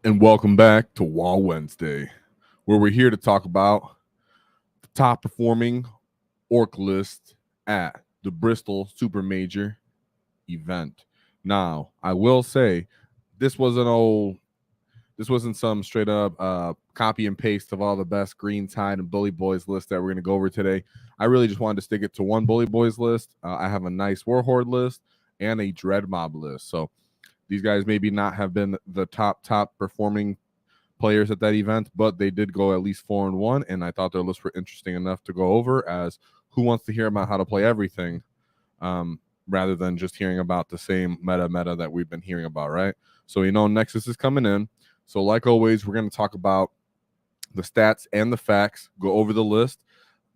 And welcome back to WAAAGH Wednesday, where we're here to talk about the top performing orc list at the Bristol Super Major event. Now, I will say this wasn't some straight up copy and paste of all the best Green Tide and Bully Boyz list that we're going to go over today. I really just wanted to stick it to one Bully Boyz list. I have a nice War Horde list and a Dread Mob list. So these guys maybe not have been the top performing players at that event, but they did go at least 4-1, and I thought their lists were interesting enough to go over, as who wants to hear about how to play everything rather than just hearing about the same meta that we've been hearing about, right? So Nexus is coming in. So like always, we're going to talk about the stats and the facts, go over the list,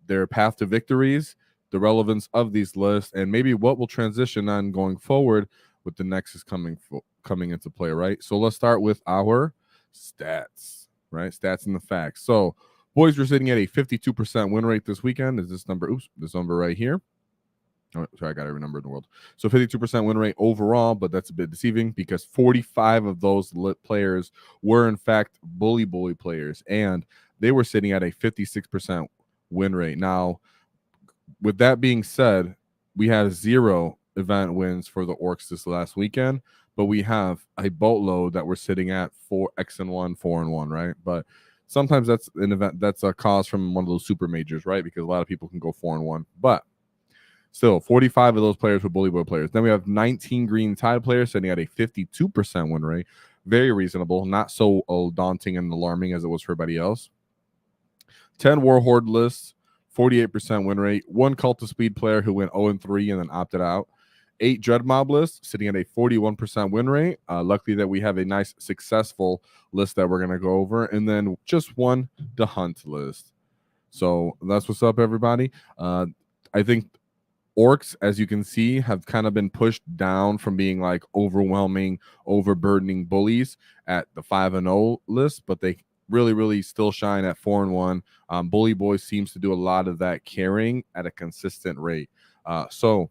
their path to victories, the relevance of these lists, and maybe what will transition on going forward with the Nexus coming into play, right? So let's start with our stats, right? Stats and the facts. So boys, we're sitting at a 52% win rate this weekend. Is this number? This number right here. Oh, sorry, I got every number in the world. So 52% win rate overall, but that's a bit deceiving because 45 of those lit players were in fact Bully Boy players, and they were sitting at a 56% win rate. Now, with that being said, we had 0 event wins for the Orks this last weekend, but we have a boatload that we're sitting at 4-1, 4-1, right? But sometimes that's an event, that's a cause from one of those super majors, right? Because a lot of people can go 4-1, but still 45 of those players were Bully Boy players. Then we have 19 Green Tide players sitting at a 52% win rate. Very reasonable, not so daunting and alarming as it was for everybody else. 10 War Horde lists, 48% win rate. 1 Cult of Speed player who went 0-3 and then opted out. 8 Dread Mob lists, sitting at a 41% win rate. Luckily that we have a nice successful list that we're going to go over. And then just 1 The Hunt list. So that's what's up, everybody. I think Orks, as you can see, have kind of been pushed down from being like overwhelming, overburdening bullies at the 5-0 list, but they really still shine at 4-1. Bully Boyz seems to do a lot of that carrying at a consistent rate. So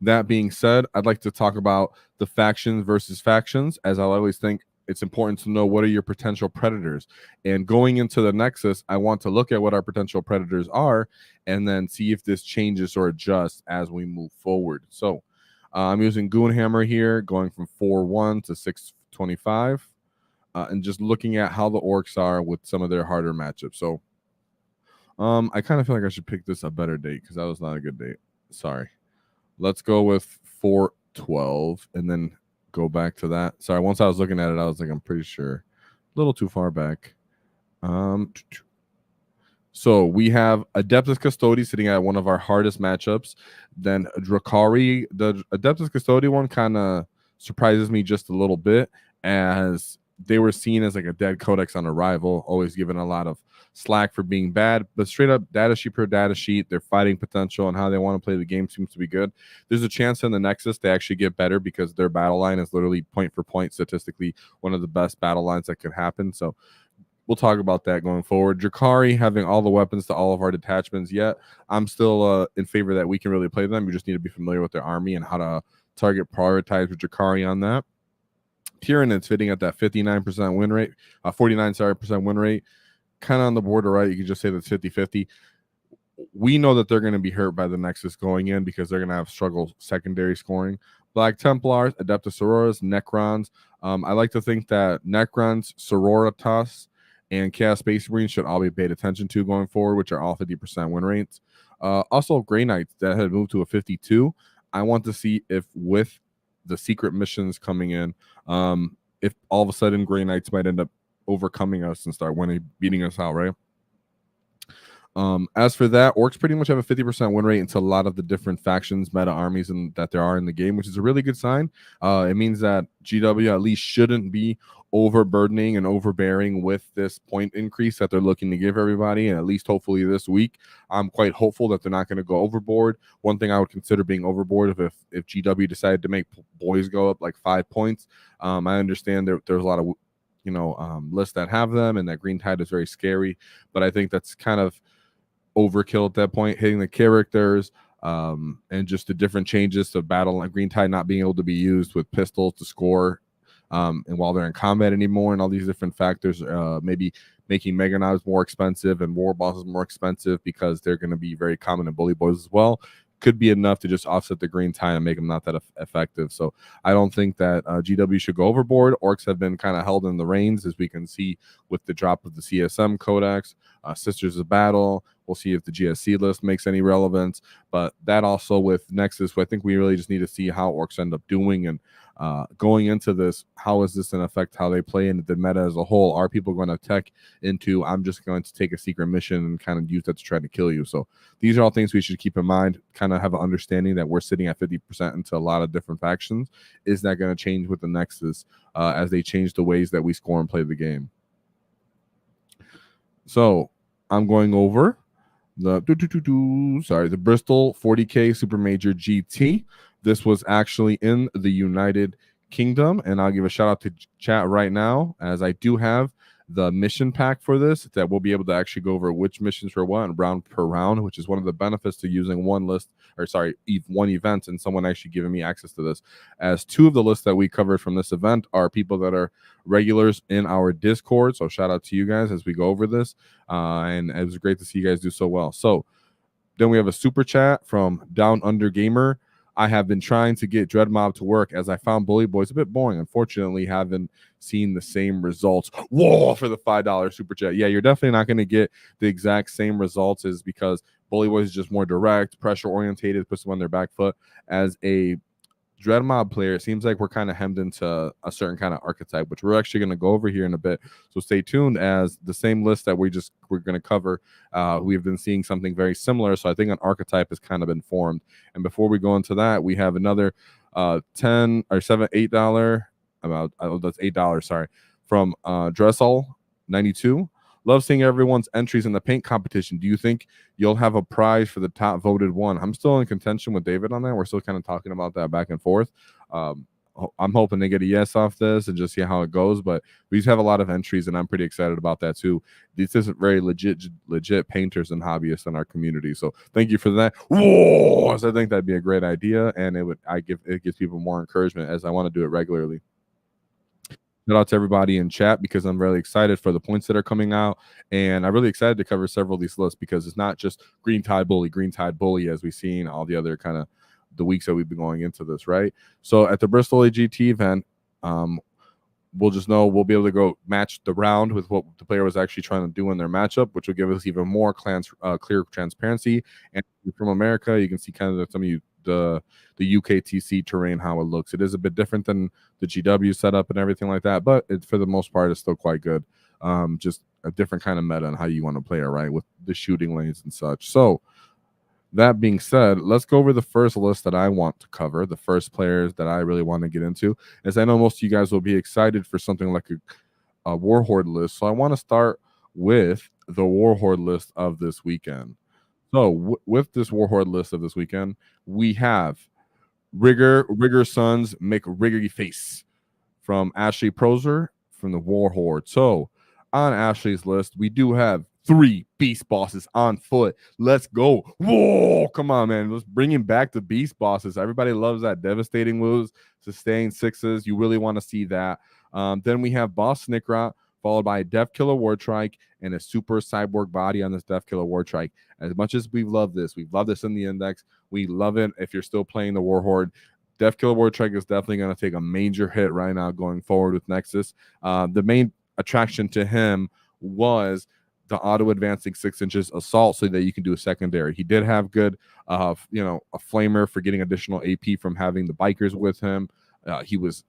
that being said, I'd like to talk about the factions versus factions, as I always think it's important to know what are your potential predators. And going into the Nexus, I want to look at what our potential predators are and then see if this changes or adjusts as we move forward. So I'm using Goonhammer here, going from 4-1 to 625, and just looking at how the Orks are with some of their harder matchups. So I kind of feel like I should pick this a better date because that was not a good date. Sorry. Let's go with 4-12 and then go back to that. Sorry, once I was looking at it, I was like, I'm pretty sure. A little too far back. So we have Adeptus Custodi sitting at one of our hardest matchups. Then Drakari. The Adeptus Custodi one kind of surprises me just a little bit, as they were seen as like a dead codex on arrival, always given a lot of slack for being bad, but straight up data sheet per data sheet, their fighting potential and how they want to play the game seems to be good. There's a chance in the Nexus they actually get better because their battle line is literally point for point statistically one of the best battle lines that could happen. So we'll talk about that going forward. Drakari having all the weapons to all of our detachments, yet I'm still in favor that we can really play them. You just need to be familiar with their army and how to target prioritize with Drakari on that. Tyranids fitting at that 59% win rate, 49% win rate, kind of on the border, right? You could just say that's 50-50. We know that they're going to be hurt by the Nexus going in because they're going to have struggle secondary scoring. Black Templars, Adeptus Auroras, Necrons. I like to think that Necrons, Sororitas, and Chaos Space Marines should all be paid attention to going forward, which are all 50% win rates. Also, Grey Knights that had moved to a 52. I want to see if with the secret missions coming in, if all of a sudden Grey Knights might end up overcoming us and start beating us out, right? As for that, Orks pretty much have a 50% win rate into a lot of the different factions, meta armies, and that there are in the game, which is a really good sign. It means that GW at least shouldn't be overburdening and overbearing with this point increase that they're looking to give everybody, and at least hopefully this week. I'm quite hopeful that they're not going to go overboard. One thing I would consider being overboard if GW decided to make boys go up like 5 points. I understand there's a lot of lists that have them, and that Green Tide is very scary, but I think that's kind of overkill at that point, hitting the characters and just the different changes to battle, like Green Tide not being able to be used with pistols to score and while they're in combat anymore, and all these different factors, maybe making Mega Knives more expensive and War Bosses more expensive because they're going to be very common in Bully Boyz as well, could be enough to just offset the green tide and make them not that effective. So I don't think that GW should go overboard. Orks have been kind of held in the reins, as we can see with the drop of the CSM Codex, Sisters of Battle. We'll see if the GSC list makes any relevance, but that also with Nexus, I think we really just need to see how Orks end up doing, and going into this, how is this going to affect how they play in the meta as a whole? Are people going to tech into, I'm just going to take a secret mission and kind of use that to try to kill you? So these are all things we should keep in mind, kind of have an understanding that we're sitting at 50% into a lot of different factions. Is that going to change with the Nexus as they change the ways that we score and play the game? So I'm going over the the Bristol 40k Super Major GT. This was actually in the United Kingdom, and I'll give a shout out to chat right now, as I do have the mission pack for this that we'll be able to actually go over which missions for what and round per round, which is one of the benefits to using one list, or sorry, one event, and someone actually giving me access to this, as two of the lists that we covered from this event are people that are regulars in our Discord. So shout out to you guys as we go over this, and it was great to see you guys do so well. So then we have a super chat from Down Under Gamer. I have been trying to get Dread Mob to work, as I found Bully Boyz a bit boring. Unfortunately, haven't seen the same results. Whoa, for the $5 super chat. Yeah, you're definitely not going to get the exact same results, is because Bully Boyz is just more direct, pressure orientated, puts them on their back foot. As a Dread Mob player, it seems like we're kind of hemmed into a certain kind of archetype, which we're actually going to go over here in a bit. So stay tuned, as the same list that we're going to cover, we've been seeing something very similar. So I think an archetype has kind of been formed. And before we go into that, we have another $10 or $8 about that's $8, sorry, from Dressel 92. Love seeing everyone's entries in the paint competition. Do you think you'll have a prize for the top voted one? I'm still in contention with David on that. We're still kind of talking about that back and forth. I'm hoping to get a yes off this and just see how it goes, but we just have a lot of entries, and I'm pretty excited about that too. This isn't very legit painters and hobbyists in our community, so thank you for that. Whoa! So I think that'd be a great idea, and it gives people more encouragement, as I want to do it regularly. Shout out to everybody in chat, because I'm really excited for the points that are coming out, and I'm really excited to cover several of these lists, because it's not just Green Tide Bully, as we've seen all the other kind of the weeks that we've been going into this, right? So at the Bristol AGT event, we'll just know we'll be able to go match the round with what the player was actually trying to do in their matchup, which will give us even more clear transparency. And from America, you can see kind of the UKTC terrain, how it looks. It is a bit different than the GW setup and everything like that, but for the most part, it's still quite good. Just a different kind of meta and how you want to play it, right, with the shooting lanes and such. So that being said, let's go over the first list that I want to cover, the first players that I really want to get into, as I know most of you guys will be excited for something like a War Horde list. So I want to start with the War Horde list of this weekend. So with this War Horde list of this weekend, we have Rigger Sons Make Riggery Face from Ashley Proser from the War Horde. So on Ashley's list, we do have 3 beast bosses on foot. Let's go. Whoa, come on, man. Let's bring him back to beast bosses. Everybody loves that devastating moves, sustain 6s. You really want to see that. Then we have Boss Snickrot, followed by a Death Killer Wartrike and a super cyborg body on this Death Killer Wartrike. As much as we've loved this in the index, we love it if you're still playing the War Horde. Death Killer Wartrike is definitely going to take a major hit right now going forward with Nexus. The main attraction to him was the auto advancing 6 inches assault, so that you can do a secondary. He did have good, a flamer for getting additional AP from having the bikers with him. He was,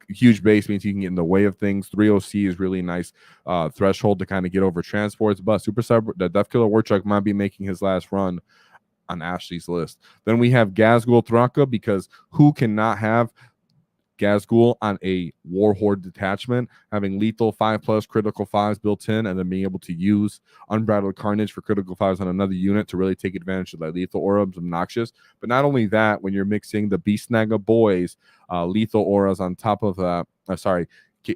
huge base means he can get in the way of things. 3OC is really nice threshold to kind of get over transports, but the Death Killer Wartrike might be making his last run on Ashley's list. Then we have Ghazghkull Thraka, because who cannot have Ghazghkull on a War Horde detachment, having lethal 5+ critical 5s built in, and then being able to use Unbridled Carnage for critical 5s on another unit to really take advantage of that lethal aura. Obnoxious. But not only that, when you're mixing the Beast Naga boys, lethal auras on top of that,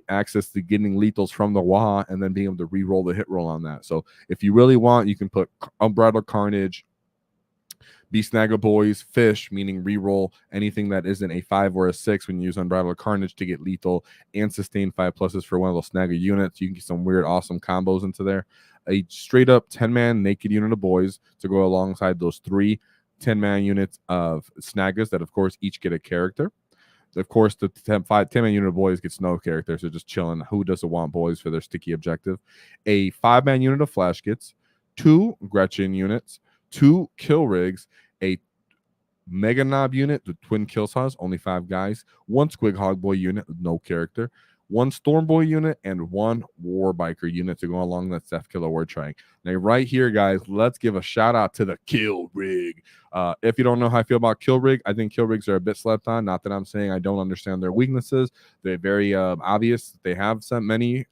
access to getting lethals from the WAAAGH, and then being able to re-roll the hit roll on that. So if you really want, you can put Unbridled Carnage, Snagga Boys, fish, meaning reroll anything that isn't a 5 or a 6 when you use Unbridled Carnage to get lethal and sustain 5+s for one of those Snagga units. You can get some weird, awesome combos into there. A straight up 10-man naked unit of boys to go alongside those 3 10-man units of Snaggas that, of course, each get a character. Of course, the 10-man unit of boys gets no characters. They're just chilling. Who doesn't want boys for their sticky objective? A 5-man unit of flash gets 2 Gretchen units, 2 kill rigs, a Mega Knob unit, the twin kill saws, only 5 guys, 1 Squig Hog Boy unit, no character, 1 Storm Boy unit, and 1 War Biker unit to go along that Seth Killer War Triangle. Now, right here, guys, let's give a shout out to the kill rig. If you don't know how I feel about kill rig, I think kill rigs are a bit slept on. Not that I'm saying I don't understand their weaknesses. They're very obvious. They have sent many.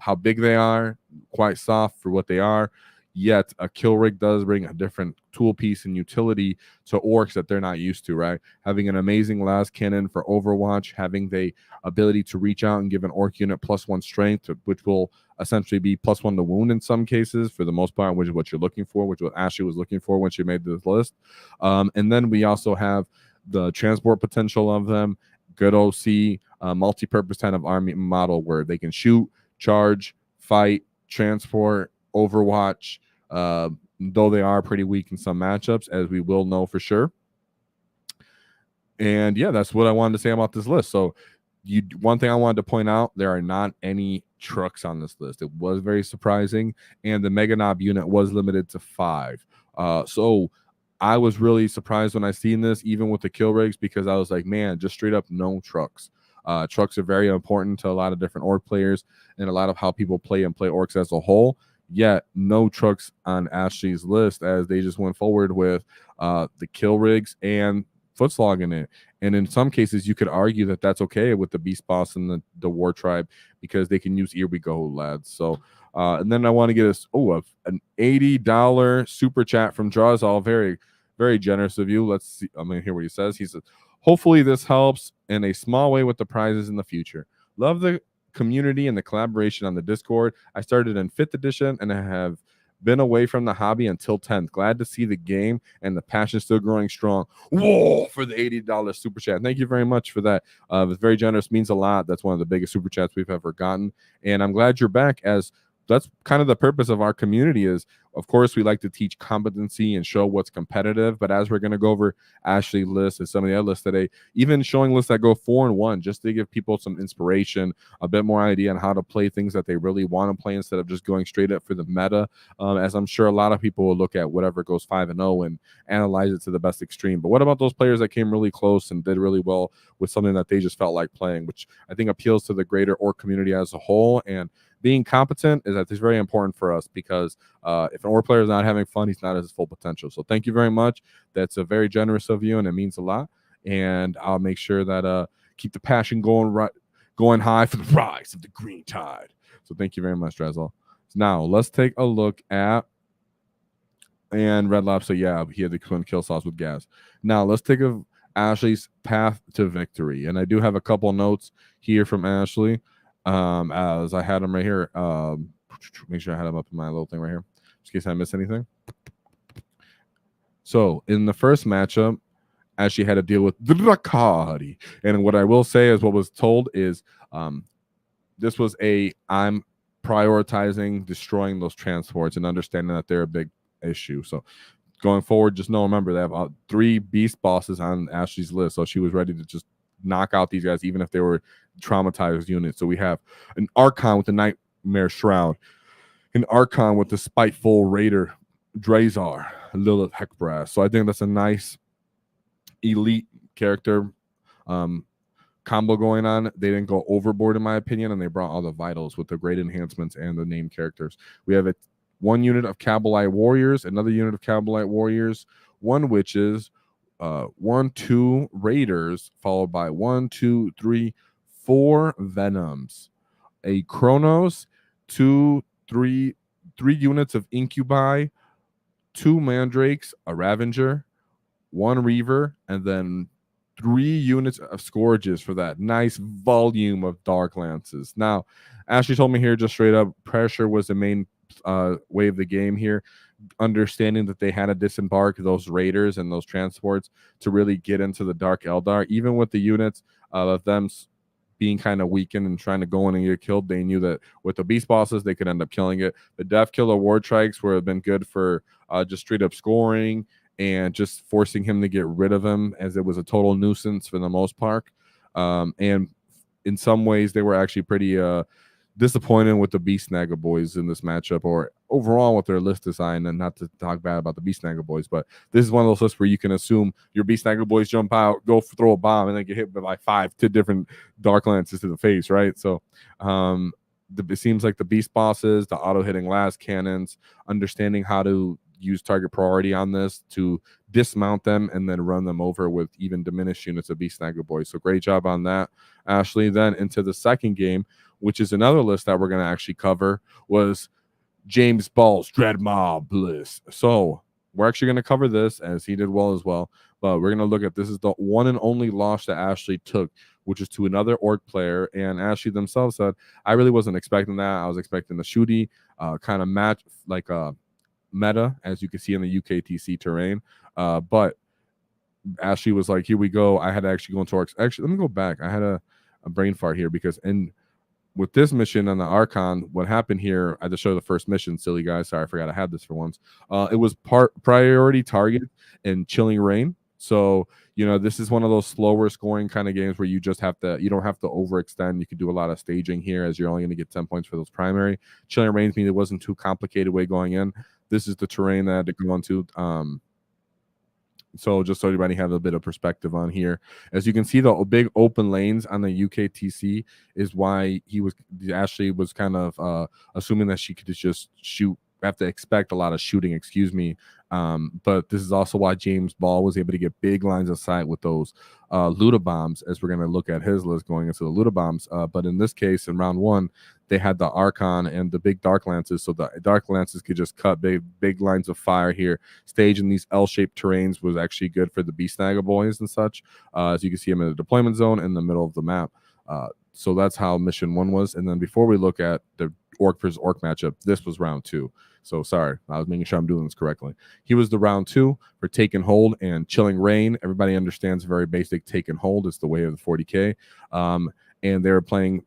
How big they are, quite soft for what they are. Yet a kill rig does bring a different tool piece and utility to orcs that they're not used to, right? Having an amazing las cannon for Overwatch, having the ability to reach out and give an orc unit +1 strength, which will essentially be +1 to wound in some cases, for the most part, which is what you're looking for, which what Ashley was looking for when she made this list. And then we also have the transport potential of them, good OC, multi-purpose kind of army model where they can shoot, charge, fight, transport, Overwatch, though they are pretty weak in some matchups, as we will know for sure. And yeah, that's what I wanted to say about this list. So one thing I wanted to point out, there are not any trucks on this list. It was very surprising, and the Mega Knob unit was limited to 5. So I was really surprised when I seen this, even with the kill rigs, because I was like, man, just straight up no trucks. Trucks are very important to a lot of different orc players and a lot of how people play orcs as a whole. Yet no trucks on Ashley's list, as they just went forward with the kill rigs and footslog in it. And in some cases, you could argue that that's okay with the Beast Boss and the War Tribe, because they can use Here We Go, lads. So, and then I want to get us an $80 super chat from Ghazghkull. Very, very generous of you. Let's see. I'm going to hear what he says. He says, hopefully this helps in a small way with the prizes in the future. Love the community and the collaboration on the Discord. I started in 5th edition and I have been away from the hobby until 10th. Glad to see the game and the passion still growing strong. Whoa, for the $80 super chat. Thank you very much for that. It's very generous, means a lot. That's one of the biggest super chats we've ever gotten. And I'm glad you're back, as that's kind of the purpose of our community is, of course, we like to teach competency and show what's competitive. But as we're going to go over Ashley's list and some of the other lists today, even showing lists that go 4-1, just to give people some inspiration, a bit more idea on how to play things that they really want to play instead of just going straight up for the meta. As I'm sure a lot of people will look at whatever goes 5-0 and analyze it to the best extreme. But what about those players that came really close and did really well with something that they just felt like playing, which I think appeals to the greater orc community as a whole? And being competent is very important for us, because if an orc player is not having fun, he's not at his full potential. So thank you very much. That's a very generous of you, and it means a lot. And I'll make sure that keep the passion going high for the rise of the green tide. So thank you very much, Ghazghkull. Now let's take a look at, and Red Lobster, yeah, he had the twin kill sauce with Ghaz. Now let's take Ashley's path to victory, and I do have a couple notes here from Ashley. As I had them right here. Make sure I had them up in my little thing right here, just in case I miss anything. So in the first matchup, Ashley had to deal with Thraka. And what I will say is, what was told is, this was I'm prioritizing destroying those transports and understanding that they're a big issue. So going forward, just remember they have 3 beast bosses on Ashley's list, so she was ready to just knock out these guys, even if they were traumatized units. So we have an Archon with the Nightmare Shroud, an Archon with the Spiteful Raider Drazar, Lilith Heckbrass. So I think that's a nice elite character combo going on. They didn't go overboard, in my opinion, and they brought all the vitals with the great enhancements and the named characters. We have one unit of Kabbalite Warriors, another unit of Kabbalite Warriors, 1 Witches, 1-2 Raiders, followed by 1-2-3-4 Venoms, a Chronos, 3 units of Incubi, 2 Mandrakes, a Ravager, 1 Reaver, and then 3 units of Scourges for that nice volume of Dark Lances. Now, Ashley told me here just straight up, pressure was the main way of the game here, understanding that they had to disembark those raiders and those transports to really get into the Dark Eldar. Even with the units of them being kind of weakened and trying to go in and get killed, they knew that with the beast bosses they could end up killing it. The Death Killer War Trikes would have been good for just straight up scoring and just forcing him to get rid of him, as it was a total nuisance for the most part. And in some ways they were actually pretty disappointed with the Beast Snagger boys in this matchup, or overall with their list design. And not to talk bad about the Beast Snagger boys, but this is one of those lists where you can assume your Beast Snagger boys jump out, go throw a bomb, and then get hit by like 5 different Dark Lances to the face, right? So it seems like the beast bosses, the auto hitting last cannons, understanding how to use target priority on this to dismount them and then run them over with even diminished units of Beast Snagger boys. So great job on that, Ashley. Then into the second game, which is another list that we're going to actually cover, was James Ball's Dread Mob list. So we're actually going to cover this, as he did well as well, but we're going to look at, this is the one and only loss that Ashley took, which is to another Orc player. And Ashley themselves said, I really wasn't expecting that. I was expecting the shooty kind of match, like a meta, as you can see in the UKTC terrain. But Ashley was like, here we go. I had to actually go into Orcs. Actually, let me go back. I had a brain fart here, because with this mission on the Archon, what happened here, I had to show the first mission, silly guys. Sorry, I forgot I had this for once. It was priority target and Chilling Rain. So, you know, this is one of those slower scoring kind of games where you just have to, you don't have to overextend. You can do a lot of staging here, as you're only going to get 10 points for those primary. Chilling Rain means it wasn't too complicated way going in. This is the terrain that I had to go into. So just so everybody have a bit of perspective on here, as you can see, the big open lanes on the UKTC is why Ashley was kind of assuming that she could just shoot, have to expect a lot of shooting, excuse me. But this is also why James Ball was able to get big lines of sight with those Luda bombs, as we're going to look at his list going into the Luda bombs. But in this case, in round 1, they had the Archon and the big Dark Lances, so the Dark Lances could just cut big lines of fire here. Stage in these L-shaped terrains was actually good for the Beast Snagger boys and such, as you can see them in the deployment zone in the middle of the map. So that's how mission 1 was. And then before we look at the Orc versus Orc matchup, this was round 2. So sorry, I was making sure I'm doing this correctly. He was the round 2 for Take and Hold and Chilling Rain. Everybody understands very basic Take and Hold. It's the way of the 40k. And they're playing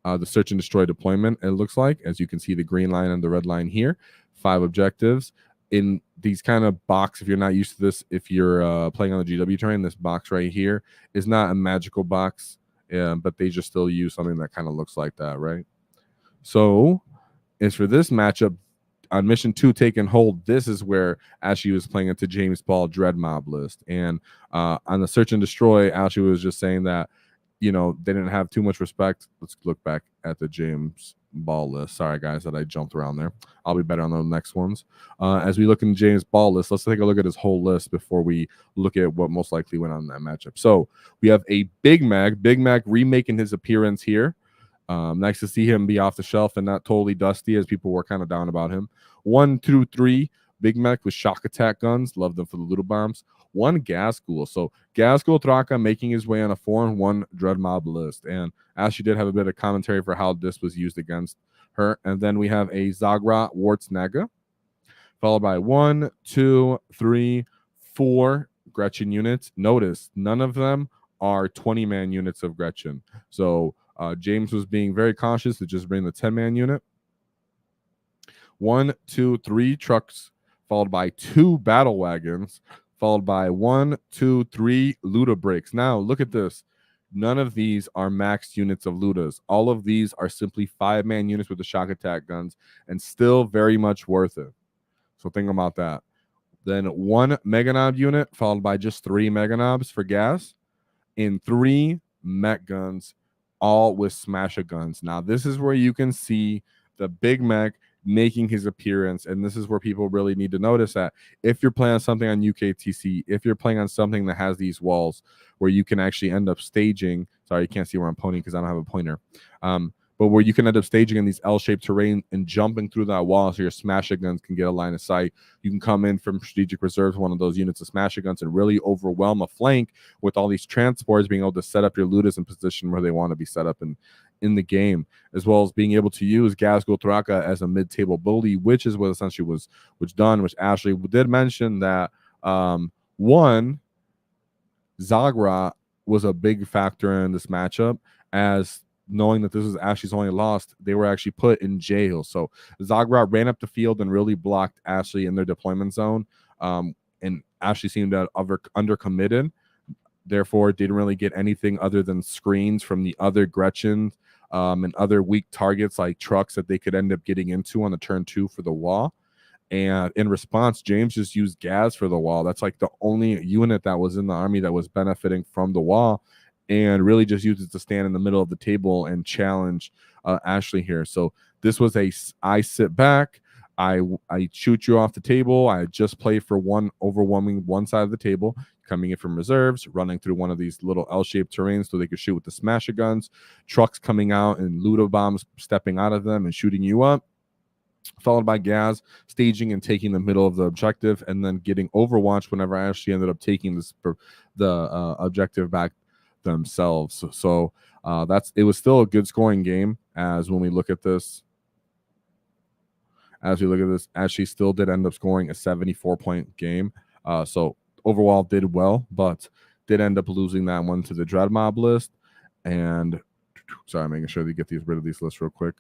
the Search and Destroy deployment, it looks like, as you can see the green line and the red line here. 5 objectives. In these kind of box, if you're not used to this, if you're playing on the GW terrain, this box right here is not a magical box, but they just still use something that kind of looks like that, right? So as for this matchup, on mission 2, Take and Hold, this is where Ashley was playing into James Ball Dread Mob list. And on the Search and Destroy, Ashley was just saying that, you know, they didn't have too much respect. Let's look back at the James Ball list. Sorry, guys, that I jumped around there. I'll be better on the next ones. As we look in James Ball list, let's take a look at his whole list before we look at what most likely went on in that matchup. So we have a Big Mac remaking his appearance here. Nice to see him be off the shelf and not totally dusty, as people were kind of down about him. 1, 2, 3 Big Mac with shock attack guns. Love them for the little bombs. 1 Ghazghkull. So Ghazghkull Thraka making his way on a 4-1 Dread Mob list. And Ashley did have a bit of commentary for how this was used against her. And then we have a Zagra Wartsnaga, followed by 1, 2, 3, 4 Gretchen units. Notice none of them are 20-man units of Gretchen. So James was being very cautious to just bring the 10-man unit. 1, 2, 3 trucks, followed by 2 battle wagons, followed by 1, 2, 3 Luda breaks. Now, look at this. None of these are maxed units of Ludas. All of these are simply 5-man units with the shock attack guns, and still very much worth it. So think about that. Then 1 Meganob unit, followed by just 3 Meganobs for gas, and 3 mech guns, all with smasher guns. Now, this is where you can see the Big Mac making his appearance, and this is where people really need to notice that if you're playing on something on UKTC, if you're playing on something that has these walls where you can actually end up staging, sorry, you can't see where I'm pointing because I don't have a pointer, but where you can end up staging in these L-shaped terrain and jumping through that wall so your smasher guns can get a line of sight. You can come in from strategic reserves, one of those units of smasher guns, and really overwhelm a flank with all these transports, being able to set up your Ludas in position where they want to be set up, and in the game, as well as being able to use Ghazghkull Thraka as a mid-table bully, which is what essentially was done, which Ashley did mention that one, Zagra was a big factor in this matchup, as knowing that this was Ashley's only loss, they were actually put in jail. So Zagra ran up the field and really blocked Ashley in their deployment zone, and Ashley seemed to undercommitted. Therefore, didn't really get anything other than screens from the other Gretchen and other weak targets like trucks that they could end up getting into on the turn 2 for the wall. And in response, James just used Ghaz for the wall. That's like the only unit that was in the army that was benefiting from the wall, and really just used it to stand in the middle of the table and challenge Ashley here. So this was I sit back, I shoot you off the table. I just play for one overwhelming one side of the table, coming in from reserves, running through one of these little L-shaped terrains so they could shoot with the smasher guns, trucks coming out and Ludo bombs stepping out of them and shooting you up, followed by Ghaz staging and taking the middle of the objective, and then getting Overwatch whenever Ashley ended up taking the objective back themselves. So it was still a good scoring game, as when we look at this. As we look at this, Ashley still did end up scoring a 74-point game. So overall did well, but did end up losing that one to the Dread Mob list. And sorry, making sure they get rid of these lists real quick.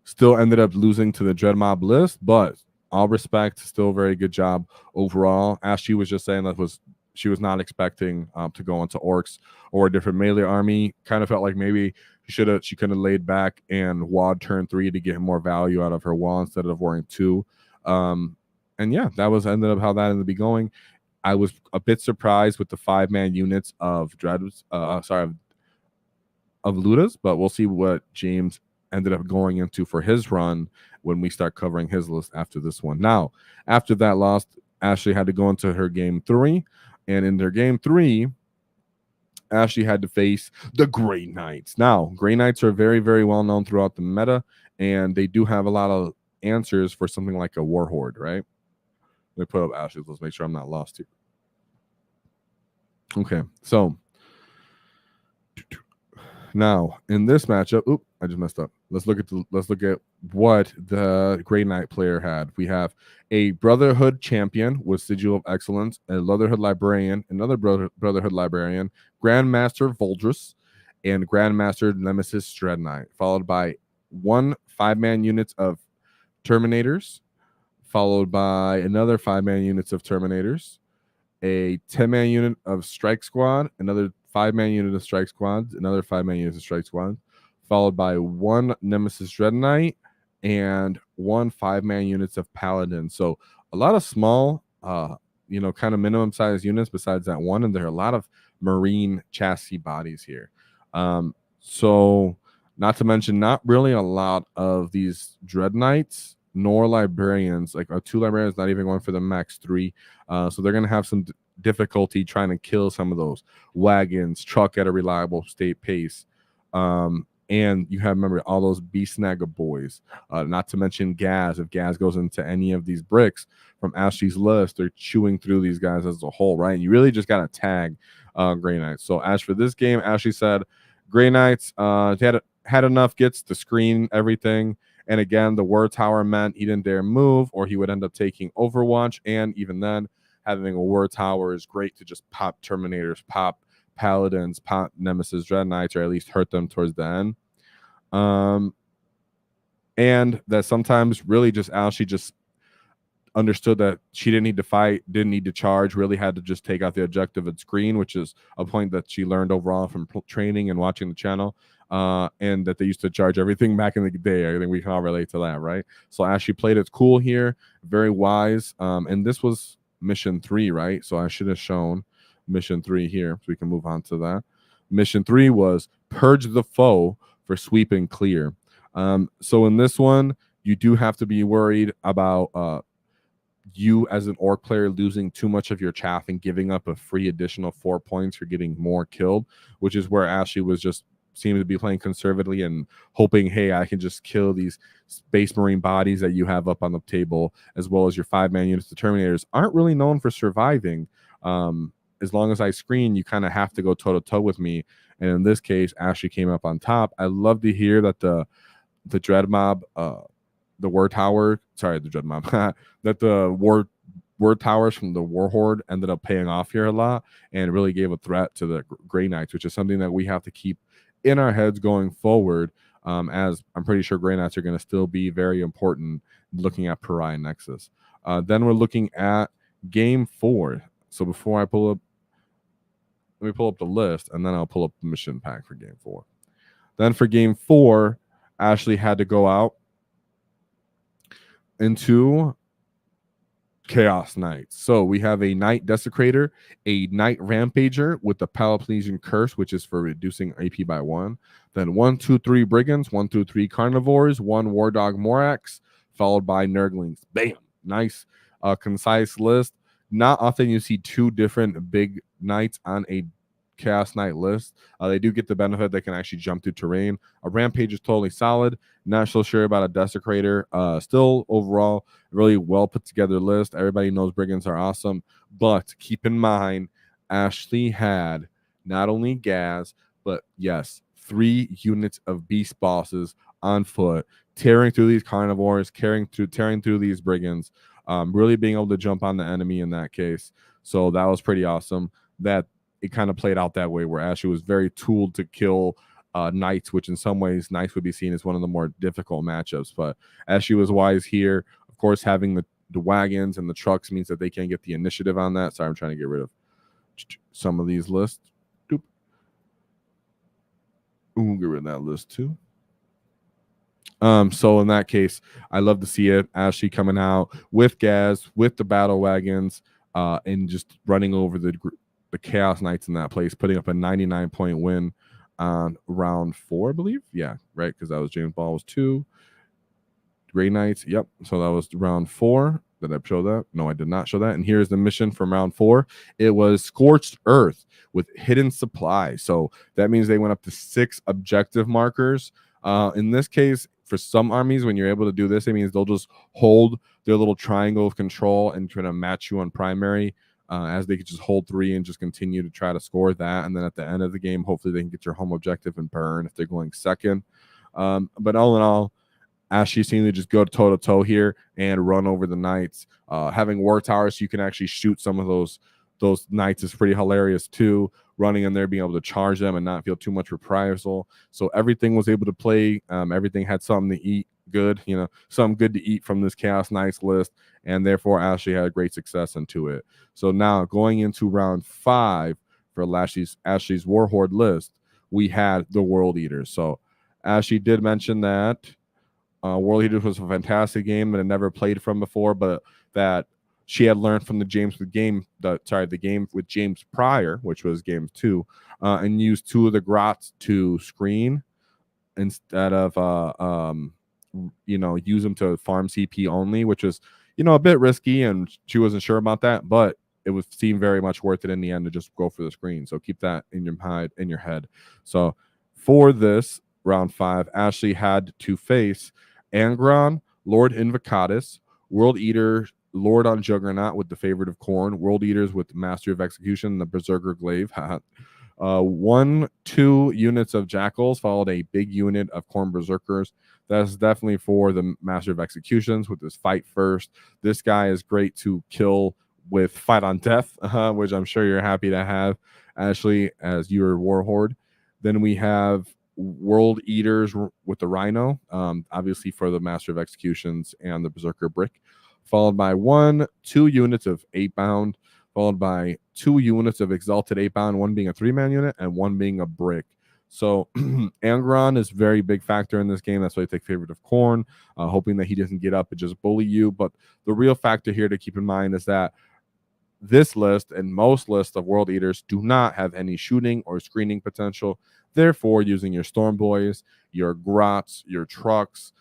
Still ended up losing to the Dread Mob list, but all respect, still a very good job overall. Ashley was just saying that she was not expecting to go into Orks or a different melee army. Kind of felt like maybe she could have laid back and WAAAGH turn 3 to get more value out of her wall instead of wearing 2. And yeah, that was ended up how that ended up going. I was a bit surprised with the 5-man units of of Ludas, but we'll see what James ended up going into for his run when we start covering his list after this one. Now, after that loss, Ashley had to go into her game 3, and in their game 3, Ashley had to face the Grey Knights. Now, Grey Knights are very, very well known throughout the meta, and they do have a lot of answers for something like a War Horde, right? Let me put up Ashley. Let's make sure I'm not lost here. Okay, so now in this matchup, I just messed up. Let's look at what the Grey Knight player had. We have a Brotherhood champion with Sigil of Excellence, a Brotherhood librarian, another Brotherhood librarian, Grandmaster Voldrus, and Grandmaster Nemesis Dread Knight, followed by 1 5-man units of Terminators, followed by another 5-man units of Terminators, a 10-man unit of Strike Squad, another 5-man unit of Strike Squad, another 5-man unit of Strike Squad, followed by 1 Nemesis Dread Knight and 1 5-man units of Paladin. So a lot of small, kind of minimum size units besides that one, and there are a lot of Marine chassis bodies here. So not to mention, not really a lot of these Dread Knights nor librarians, like 2 librarians not even going for the max 3. So they're going to have some difficulty trying to kill some of those wagons, truck at a reliable state pace. And you have, remember, all those Beastnagga boys, not to mention Ghaz. If Ghaz goes into any of these bricks from Ashley's list, they're chewing through these guys as a whole, right? And you really just got to tag Grey Knights. So as for this game, Ashley said Grey Knights had enough gets to screen everything. And again, the War Tower meant he didn't dare move, or he would end up taking Overwatch. And even then, having a War Tower is great to just pop Terminators, pop Paladins, pop Nemesis Dread Knights, or at least hurt them towards the end. And that sometimes really just Ashley just understood that she didn't need to fight, didn't need to charge, really had to just take out the objective and screen, which is a point that she learned overall from training and watching the channel. And that they used to charge everything back in the day. I think we can all relate to that, right? So Ashley played it cool here, very wise. And this was mission 3, right? So I should have shown mission 3 here, so we can move on to that. Mission 3 was purge the foe for sweep and clear. So in this one, you do have to be worried about you as an Orc player losing too much of your chaff and giving up a free additional 4 points for getting more killed, which is where Ashley was just seemed to be playing conservatively and hoping, hey, I can just kill these Space Marine bodies that you have up on the table, as well as your 5-man units. The Terminators aren't really known for surviving as long as I screen, you kind of have to go toe-to-toe with me. And in this case, Ashley came up on top. I love to hear that the Dread Mob, the War Tower, sorry, the Dread Mob, that the War Towers from the War Horde ended up paying off here a lot and really gave a threat to the Grey Knights, which is something that we have to keep in our heads going forward, as I'm pretty sure Grey Knights are going to still be very important looking at Pariah Nexus. Then we're looking at Game 4. So before I pull up, let me pull up the list, and then I'll pull up the mission pack for Game 4. Then for Game 4, Ashley had to go out into Chaos Knights. So we have a Knight Desecrator, a Knight Rampager with the Peloponnesian Curse, which is for reducing AP by 1. Then 1, 2, 3 Brigands, 1, 2, 3 Carnivores, 1 War Dog Morax, followed by Nurglings. Bam! Nice, concise list. Not often you see 2 different big knights on a Chaos Knight list. They do get the benefit they can actually jump through terrain. A Rampage is totally solid. Not so sure about a Desecrator. Still overall really well put together list. Everybody knows Brigands are awesome, but keep in mind Ashley had not only Ghaz, but yes, 3 units of beast bosses on foot, tearing through these carnivores, tearing through these brigands, really being able to jump on the enemy in that case. So that was pretty awesome. That it kind of played out that way, where Ashley was very tooled to kill knights, which in some ways knights would be seen as one of the more difficult matchups. But Ashley was wise here. Of course, having the wagons and the trucks means that they can't get the initiative on that. Sorry, I'm trying to get rid of some of these lists. Doop. Ooh, get rid of that list too. So in that case, I love to see it. Ashley coming out with Ghaz, with the battle wagons, and just running over the Chaos Knights in that place, putting up a 99-point win on round 4, I believe. Yeah, right, because that was James Ball was 2. Grey Knights, yep. So that was round 4. Did I show that? No, I did not show that. And here's the mission from round 4. It was Scorched Earth with Hidden Supply. So that means they went up to 6 objective markers. In this case, for some armies, when you're able to do this, it means they'll just hold their little triangle of control and try to match you on primary, as they could just hold 3 and just continue to try to score that. And then at the end of the game, hopefully they can get your home objective and burn if they're going second. But all in all, Ashley seemed to just go toe-to-toe here and run over the knights. Having war towers, so you can actually shoot some of those knights is pretty hilarious too. Running in there, being able to charge them and not feel too much reprisal. So everything was able to play. Everything had something to eat good, something good to eat from this Chaos Knights list. And therefore, Ashley had great success into it. So now going into round 5 for Ashley's War Horde list, we had the World Eaters. So Ashley did mention that World Eaters was a fantastic game that I never played from before, but that she had learned from the game with James prior, which was game 2, and used 2 of the grots to screen instead of use them to farm CP only, which was a bit risky, and she wasn't sure about that, but it would seem very much worth it in the end to just go for the screen. So keep that in your head. So for this round 5, Ashley had to face Angron, Lord Invocatus, World Eater, Lord on Juggernaut with the Favorite of Corn, World Eaters with Master of Execution, and the Berserker Glaive. 1, 2 units of Jackals, followed a big unit of Corn Berserkers. That's definitely for the Master of Executions with this Fight First. This guy is great to kill with Fight on Death, which I'm sure you're happy to have, Ashley, as your War Horde. Then we have World Eaters with the Rhino, obviously for the Master of Executions and the Berserker Brick, followed by 1, 2 units of 8-bound, followed by 2 units of Exalted 8-bound, 1 being a 3-man unit and 1 being a brick. So Angron is a very big factor in this game. That's why I take Favorite of Corn, hoping that he doesn't get up and just bully you. But the real factor here to keep in mind is that this list and most lists of World Eaters do not have any shooting or screening potential. Therefore, using your Storm Boys, your Grots, your Trucks,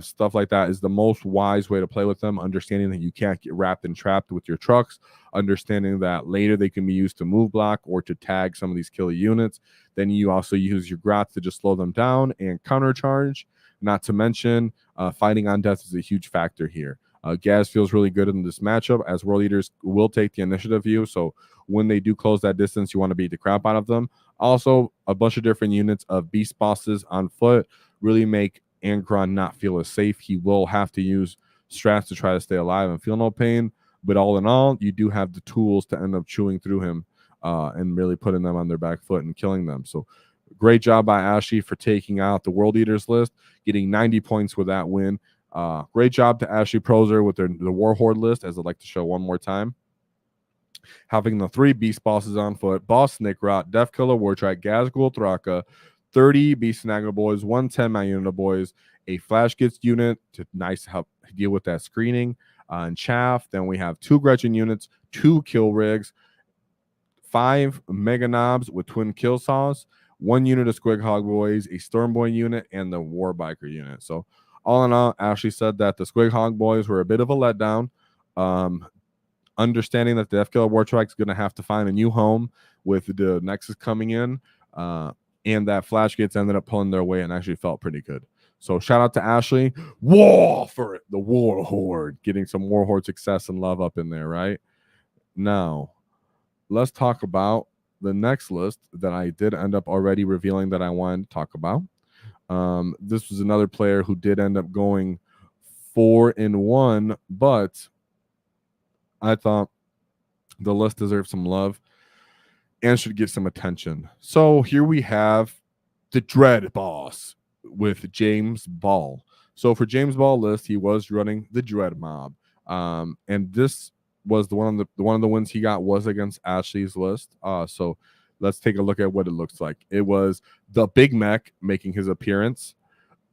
stuff like that is the most wise way to play with them, understanding that you can't get wrapped and trapped with your trucks, understanding that later they can be used to move block or to tag some of these killer units. Then you also use your Grots to just slow them down and countercharge. Not to mention, fighting on death is a huge factor here. Ghaz feels really good in this matchup, as world leaders will take the initiative view. So when they do close that distance, you want to beat the crap out of them. Also, a bunch of different units of beast bosses on foot really make Angron not feel as safe. He will have to use strats to try to stay alive and feel no pain. But all in all, you do have the tools to end up chewing through him and really putting them on their back foot and killing them. So great job by Ashley for taking out the World Eaters list, getting 90 points with that win. Great job to Ashley Proser with the War Horde list, as I'd like to show one more time. Having the 3 beast bosses on foot: Boss Snickrot, Death Killer Wartrike, Ghazghkull Thraka, 30 Beast Snagger Boys, 110 Man Unit Boys, a Flash Gets unit to nice help deal with that screening and chaff. Then we have 2 Gretchen units, 2 Kill Rigs, 5 Mega Knobs with twin kill saws, 1 unit of Ghazghkull Boys, a Storm Boy unit, and the War Biker unit. So all in all, Ashley said that the Ghazghkull Boys were a bit of a letdown. Understanding that the Death Killer Wartrike is going to have to find a new home with the Nexus coming in, and that Flash Gates ended up pulling their weight and actually felt pretty good. So shout out to Ashley. War for it. The War Horde. Getting some War Horde success and love up in there, right? Now, let's talk about the next list that I did end up already revealing that I wanted to talk about. This was another player who did end up going 4-1, but I thought the list deserves some love and should get some attention. So here we have the Dread Boss with James Ball. So for James Ball list, he was running the Dread Mob, and this was one of the wins he got was against Ashley's list. So let's take a look at what it looks like. It was the Big Mech making his appearance,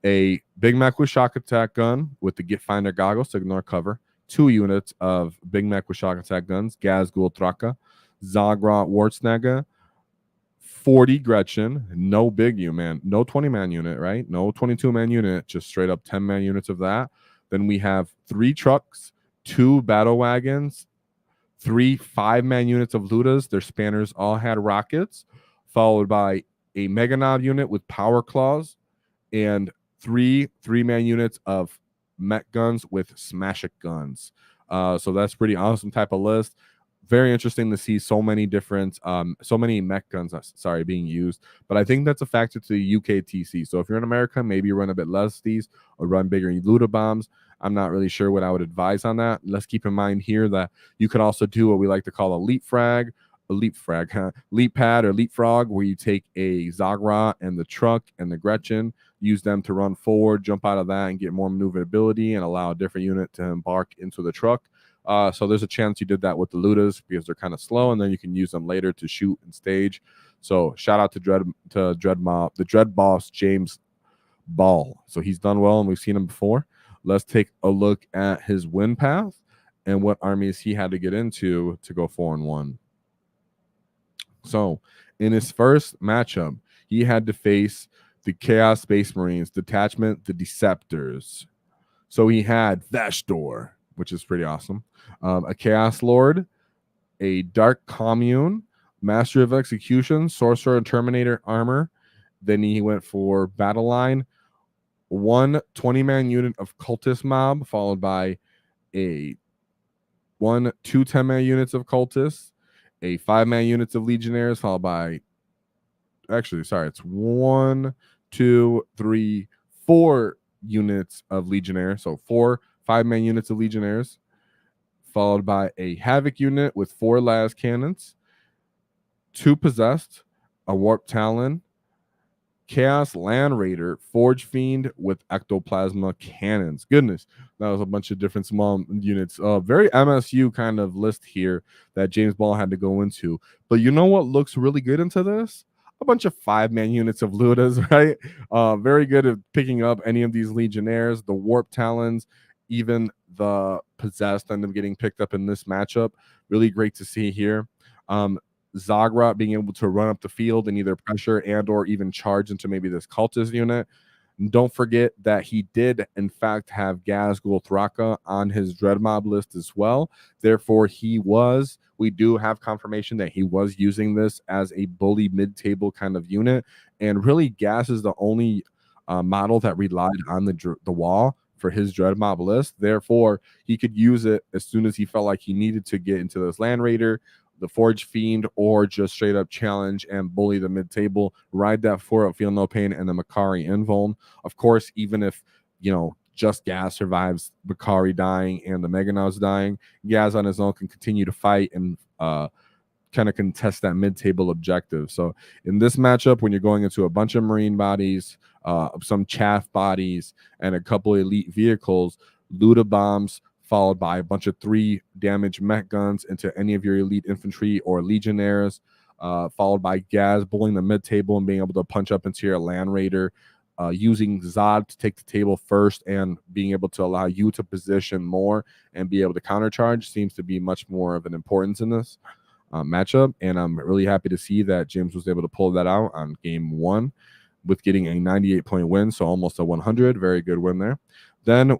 a Big Mech with shock attack gun with the Get Finder goggles to ignore cover, 2 units of Big Mech with shock attack guns, Ghazghkull Thraka, Zagrot Wartsnaga, 40 Gretchen, no big unit, man, no 20-man unit, right? No 22-man unit, just straight up 10-man units of that. Then we have 3 trucks, 2 battle wagons, 3 5-man units of Ludas. Their spanners all had rockets, followed by a Mega Knob unit with power claws, and 3 3-man units of mech guns with smash it guns. So that's pretty awesome type of list. Very interesting to see so many different so many mech guns being used, but I think that's a factor to the UKTC. So if you're in America, maybe you run a bit less of these or run bigger Luda bombs. I'm not really sure what I would advise on that. Let's keep in mind here that you can also do what we like to call a leap pad or leapfrog, where you take a Zagra and the truck and the Gretchen, use them to run forward, jump out of that, and get more maneuverability and allow a different unit to embark into the truck. So there's a chance you did that with the Ludas because they're kind of slow, and then you can use them later to shoot and stage. So shout out to the Dread Boss James Ball. So he's done well, and we've seen him before. Let's take a look at his win path and what armies he had to get into to go 4-1. So in his first matchup, he had to face the Chaos Space Marines, Detachment, the Deceptors. So he had Thashdor, which is pretty awesome, a Chaos Lord, a Dark Commune, Master of Execution, Sorcerer and Terminator armor. Then he went for Battle Line, 1 20-man unit of Cultist Mob, followed by a 2 10-man units of Cultists, a 5-man units of Legionnaires, followed by it's 1 2 3 4 units of Legionnaires. So 4 5-man units of Legionnaires, followed by a Havoc unit with 4 las cannons, 2 Possessed, a Warp Talon, Chaos Land Raider, Forge Fiend with Ectoplasma cannons. Goodness, that was a bunch of different small units. Very MSU kind of list here that James Ball had to go into. But you know what looks really good into this? A bunch of 5-man units of Ludas, right? Very good at picking up any of these Legionnaires, the Warp Talons, even the Possessed end up getting picked up in this matchup. Really great to see here. Zagra being able to run up the field and either pressure and or even charge into maybe this Cultist unit. And don't forget that he did, in fact, have Ghazghkull Thraka on his Dread Mob list as well. Therefore, we do have confirmation that he was using this as a bully mid-table kind of unit. And really, Ghaz is the only model that relied on the wall for his Dread Mob list. Therefore, he could use it as soon as he felt like he needed to get into this Land Raider, the Forge Fiend, or just straight up challenge and bully the mid table, ride that 4-up, feel no pain, and the Makari invuln. Of course, even if, you know, just Ghaz survives Makari dying and the Meganauts dying, Ghaz on his own can continue to fight and kind of contest that mid-table objective. So in this matchup, when you're going into a bunch of Marine bodies, some chaff bodies, and a couple elite vehicles, Luda bombs followed by a bunch of 3 damage mech guns into any of your elite infantry or legionnaires, followed by Ghaz bullying the mid-table and being able to punch up into your Land Raider, using Zod to take the table first and being able to allow you to position more and be able to countercharge seems to be much more of an importance in this matchup. And I'm really happy to see that James was able to pull that out on game 1 with getting a 98-point win, so almost a 100. Very good win there. Then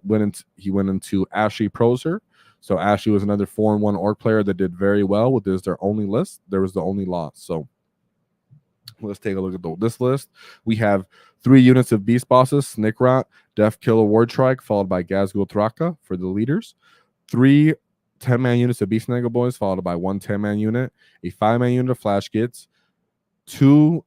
he went into Ashley Proser. So Ashley was another 4-1 Orc player that did very well with their only list. There was the only loss. So let's take a look at this list. We have 3 units of Beast Bosses, Snickrot, Death Killer Ward Trike, followed by Ghazghkull Thraka for the leaders. 3 10-man units of Beast Snaggle Boys, followed by 1 10-man unit, a 5-man unit of Flash Gits, 2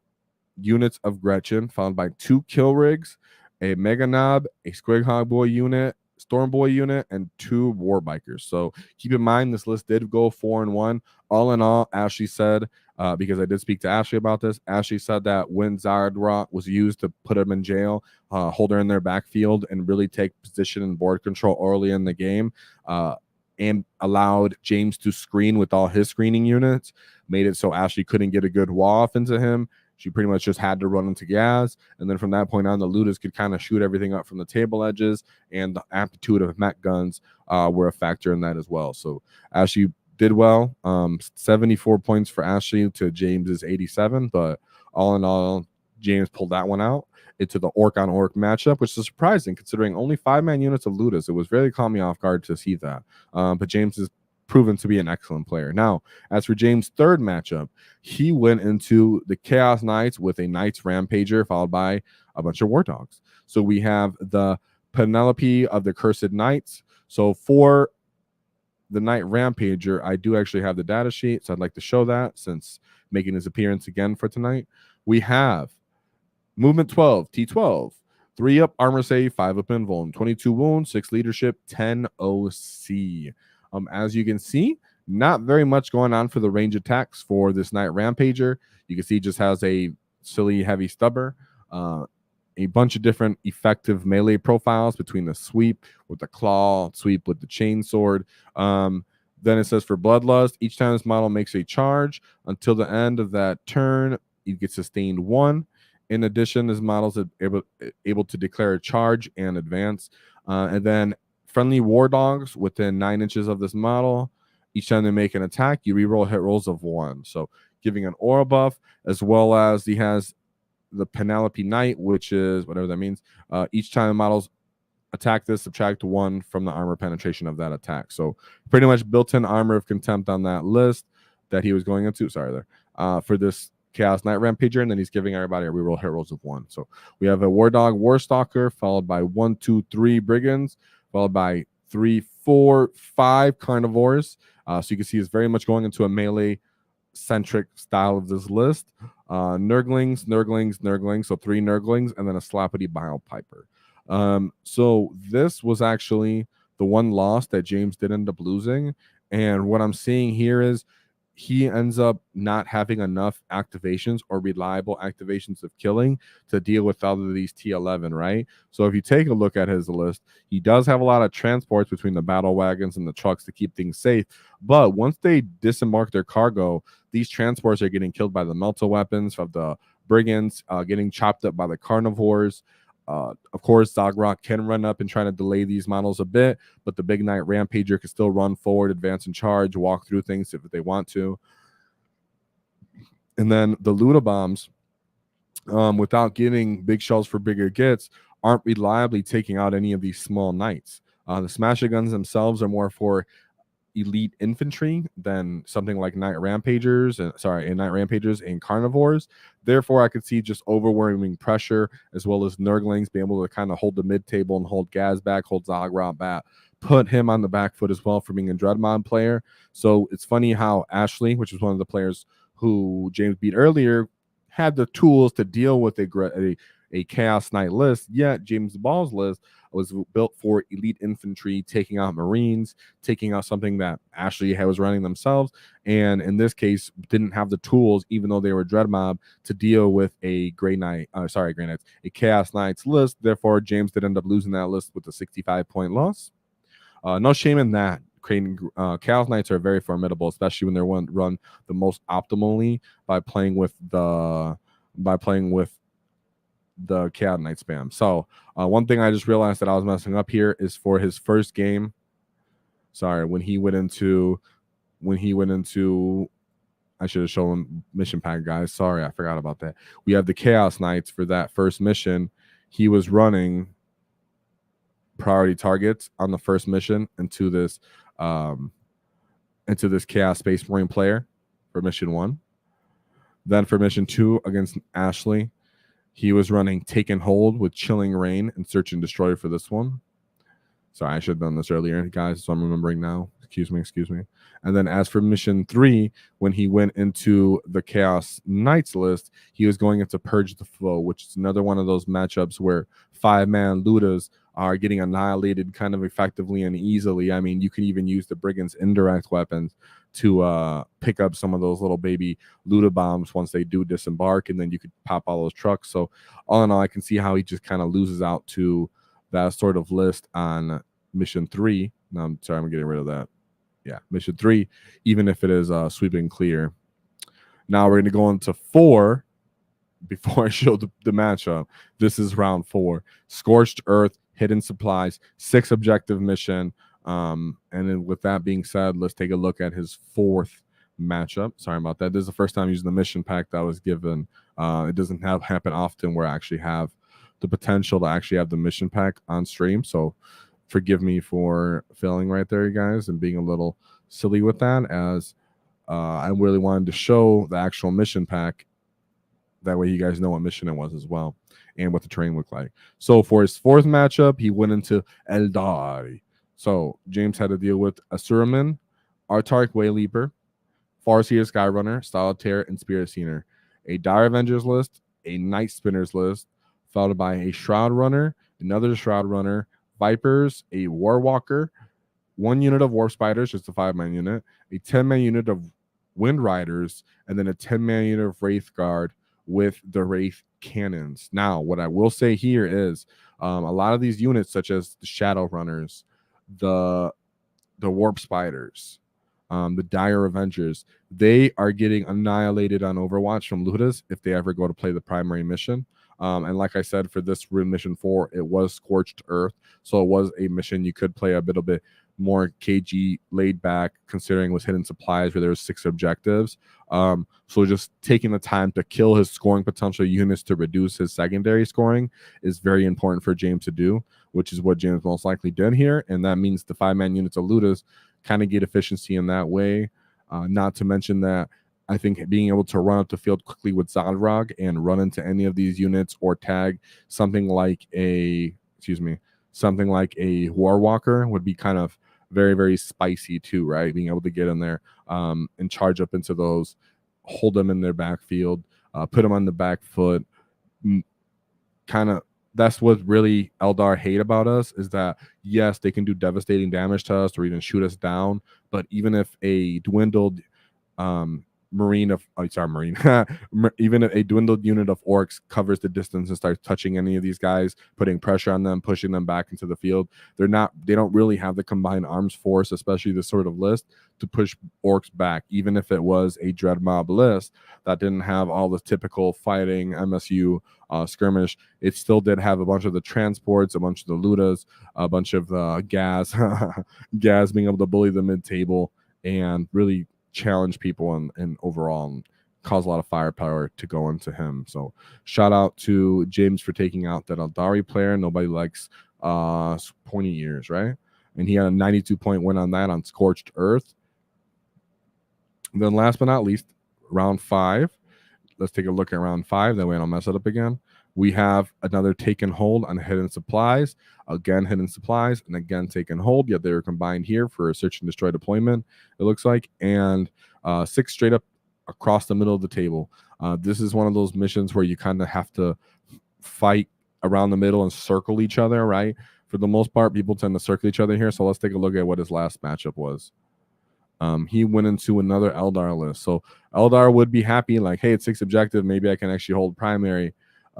units of Gretchen, followed by 2 Kill Rigs, a Mega Knob, a Squighog Boy unit, Storm Boy unit, and 2 War Bikers. So keep in mind, this list did go 4-1. All in all, Ashley said, because I did speak to Ashley about this, Ashley said that when Zardrot was used to put him in jail, hold her in their backfield, and really take position and board control early in the game, and allowed James to screen with all his screening units, made it so Ashley couldn't get a good wall off into him. She pretty much just had to run into Ghaz. And then from that point on, the Ludas could kind of shoot everything up from the table edges, and the aptitude of mech guns were a factor in that as well. So Ashley did well. 74 points for Ashley to James's 87. But all in all, James pulled that one out into the Orc on Orc matchup, which is surprising considering only 5-man units of Ludas. It was very caught me off guard to see that. But James is proven to be an excellent player. Now, as for James' third matchup, he went into the Chaos Knights with a Knights Rampager, followed by a bunch of War Dogs. So we have the Penelope of the Cursed Knights. So for the Knight Rampager, I do actually have the data sheet, so I'd like to show that since making his appearance again for tonight. We have Movement 12, T12, 3-up armor save, 5-up invuln, 22 wounds, 6 leadership, 10 OC. As you can see, not very much going on for the range attacks for this Knight Rampager. You can see he just has a silly heavy stubber, a bunch of different effective melee profiles between the sweep with the claw, sweep with the chainsword. Then it says for Bloodlust, each time this model makes a charge until the end of that turn, you get sustained 1. In addition, this model is able to declare a charge and advance. And then friendly War Dogs within 9 inches of this model, each time they make an attack, you reroll hit rolls of 1. So giving an aura buff, as well as he has the Penelope Knight, which is whatever that means. Each time the models attack this, subtract 1 from the armor penetration of that attack. So pretty much built-in armor of contempt on that list that he was going into. Sorry there. For this Chaos Knight Rampager, and then he's giving everybody a reroll hit rolls of 1. So we have a War Dog War Stalker, followed by 1, 2, 3 Brigands, followed by 3, 4, 5 Carnivores. So you can see it's very much going into a melee-centric style of this list. Nurglings, so 3 Nurglings, and then a Slappity Bile Piper. So this was actually the one loss that James did end up losing. And what I'm seeing here is he ends up not having enough activations or reliable activations of killing to deal with all of these T11, right? So if you take a look at his list, he does have a lot of transports between the battle wagons and the trucks to keep things safe. But once they disembark their cargo, these transports are getting killed by the melta weapons of the brigands, getting chopped up by the carnivores. Of course, Zardrot can run up and try to delay these models a bit, but the big Knight Rampager can still run forward, advance and charge, walk through things if they want to. And then the Luda bombs, without getting big shells for bigger gets, aren't reliably taking out any of these small knights. The Smasher guns themselves are more for elite infantry than something like Night Rampagers and Carnivores. Therefore, I could see just overwhelming pressure as well as Nurglings being able to kind of hold the mid table and hold Ghaz back, hold Ghazghkull back, put him on the back foot as well for being a Dreadmod player. So it's funny how Ashley, which was one of the players who James beat earlier, had the tools to deal with a Chaos Knight list, yet James Ball's list was built for elite infantry, taking out Marines, taking out something that Ashley was running themselves, and in this case didn't have the tools, even though they were Dread Mob, to deal with a Grey Knights, a Chaos Knights list. Therefore, James did end up losing that list with a 65-point loss. No shame in that. Creating Chaos Knights are very formidable, especially when they're run the most optimally by playing with the Chaos Knight spam. So one thing I just realized that I was messing up here is for his first game. Sorry, when he went into, I should have shown mission pack, guys. Sorry, I forgot about that. We have the Chaos Knights for that first mission. He was running priority targets on the first mission into this Chaos Space Marine player for mission 1. Then for mission 2 against Ashley, he was running Take and Hold with Chilling Rain and Search and Destroy for this one. Sorry, I should have done this earlier, guys, so I'm remembering now. Excuse me. And then as for mission 3, when he went into the Chaos Knights list, he was going into Purge the Foe, which is another one of those matchups where 5-man Ludas are getting annihilated kind of effectively and easily. I mean, you can even use the Brigand's indirect weapons to pick up some of those little baby Luda bombs once they do disembark, and then you could pop all those trucks. So all in all, I can see how he just kind of loses out to that sort of list on mission 3. No, I'm sorry, I'm getting rid of that. Yeah, mission 3, even if it is sweeping clear. Now we're going to go into 4. Before I show the matchup, this is round 4. Scorched Earth, Hidden Supplies, 6 objective mission. And then with that being said, let's take a look at his 4th matchup. Sorry about that. This is the first time using the mission pack that was given. It doesn't happen often where I actually have the potential to actually have the mission pack on stream. So forgive me for failing right there, you guys, and being a little silly with that, as I really wanted to show the actual mission pack. That way you guys know what mission it was as well and what the terrain looked like. So for his 4th matchup, he went into Eldari. So James had to deal with Asuraman, Artaric Wayleaper, Farseer Skyrunner, Solitaire, and Spirit Scener. A Dire Avengers list, a Night Spinners list, followed by a Shroud Runner, another Shroud Runner, Vipers, a Warwalker, 1 unit of Warp Spiders, just a 5-man unit, a 10-man unit of Wind Riders, and then a 10-man unit of Wraith Guard with the Wraith cannons. Now, what I will say here is a lot of these units, such as the Shadow Runners, the Warp Spiders, the Dire Avengers, they are getting annihilated on Overwatch from Ludas if they ever go to play the primary mission. And like I said, for this mission 4, it was Scorched Earth, so it was a mission you could play a little bit more KG laid back, considering with Hidden Supplies where there was 6 objectives. So just taking the time to kill his scoring potential units to reduce his secondary scoring is very important for James to do, which is what James most likely did here. And that means the 5-man units of Ludas kind of get efficiency in that way. Not to mention that I think being able to run up the field quickly with Ghazghkull and run into any of these units or tag something like a Warwalker would be kind of very, very spicy too, right? Being able to get in there and charge up into those, hold them in their backfield, put them on the back foot. Kind of, that's what really Eldar hate about us, is that yes, they can do devastating damage to us or even shoot us down, but even if a dwindled even if a dwindled unit of Orks covers the distance and starts touching any of these guys, putting pressure on them, pushing them back into the field, they don't really have the combined arms force, especially this sort of list, to push Orks back. Even if it was a Dread Mob list that didn't have all the typical fighting MSU skirmish, it still did have a bunch of the transports, a bunch of the Ludas, a bunch of the Ghaz being able to bully the mid-table and really challenge people and overall and cause a lot of firepower to go into him. So shout out to James for taking out that Eldari player. Nobody likes pointy ears, right? and he had a 92-point win on that on Scorched Earth. And then last but not least, round 5. Let's take a look at round 5. That way I don't mess it up again. We have another take and hold on hidden supplies. Again, hidden supplies, and again, take and hold. Yet they were combined here for a search and destroy deployment, it looks like. And 6 straight up across the middle of the table. This is one of those missions where you kind of have to fight around the middle and circle each other, right? For the most part, people tend to circle each other here. So let's take a look at what his last matchup was. He went into another Eldar list. So Eldar would be happy, like, hey, it's 6 objective. Maybe I can actually hold primary.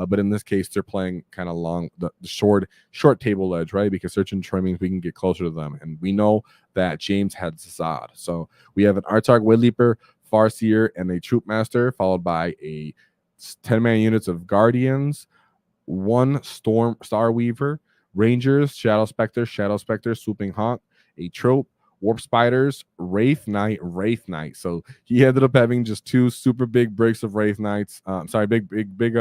But in this case, they're playing kind of long, the short table edge, right? Because search and destroy means we can get closer to them. And we know that James had Zod. So we have an Artark Wayleaper, Farseer, and a Troop Master, followed by a 10-man units of Guardians, 1 Star Weaver, Rangers, Shadow Spectre, Swooping Hawk, a Trope, Warp Spiders, Wraith Knight. So he ended up having just 2 super big breaks of Wraith Knights. Big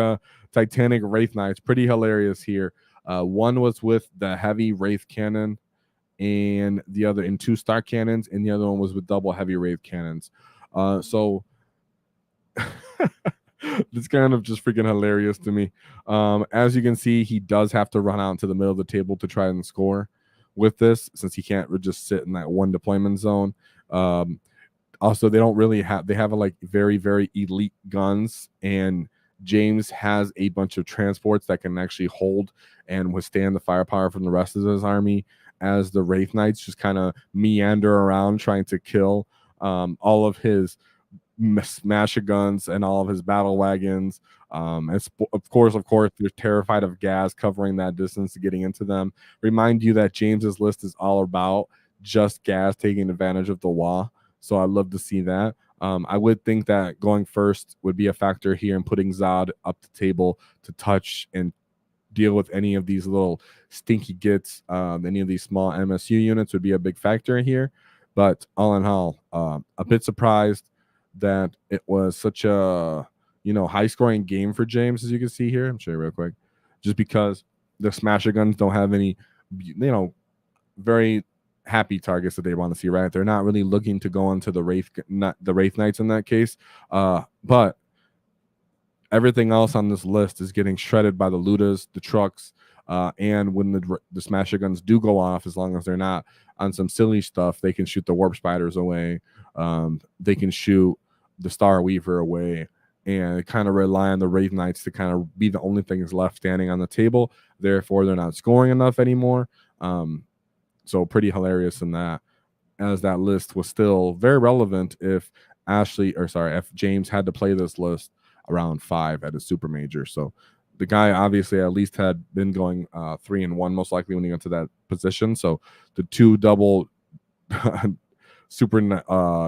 Titanic Wraith Knights. Pretty hilarious here. One was with the heavy Wraith Cannon, and the other in 2 Star Cannons, and the other one was with double heavy Wraith Cannons. So it's kind of just freaking hilarious to me. As you can see, he does have to run out into the middle of the table to try and score with this, since he can't just sit in that 1 deployment zone. Also, they don't really have, they have like very, very elite guns, and James has a bunch of transports that can actually hold and withstand the firepower from the rest of his army, as the Wraith Knights just kind of meander around trying to kill all of his smasher guns and all of his battle wagons. Of course, they're terrified of Ghaz covering that distance to getting into them. Remind you that James's list is all about just Ghaz taking advantage of the WAAAGH. So I'd love to see that. I would think that going first would be a factor here, and putting Zod up the table to touch and deal with any of these little stinky gits, any of these small MSU units would be a big factor here. But all in all, a bit surprised that it was such a high scoring game for James, as you can see here. I'm showing you real quick, just because the smasher guns don't have any very happy targets that they want to see, right? They're not really looking to go into the Wraith Knights in that case, but everything else on this list is getting shredded by the Ludas, the trucks, and when the smasher guns do go off, as long as they're not on some silly stuff, they can shoot the Warp Spiders away. They can shoot the Star Weaver away, and kind of rely on the Wraith Knights to kind of be the only things left standing on the table. Therefore, they're not scoring enough anymore. So pretty hilarious in that, as that list was still very relevant if James had to play this list around 5 at a super major. So the guy obviously at least had been going 3-1 most likely when he got to that position. So the 2 double super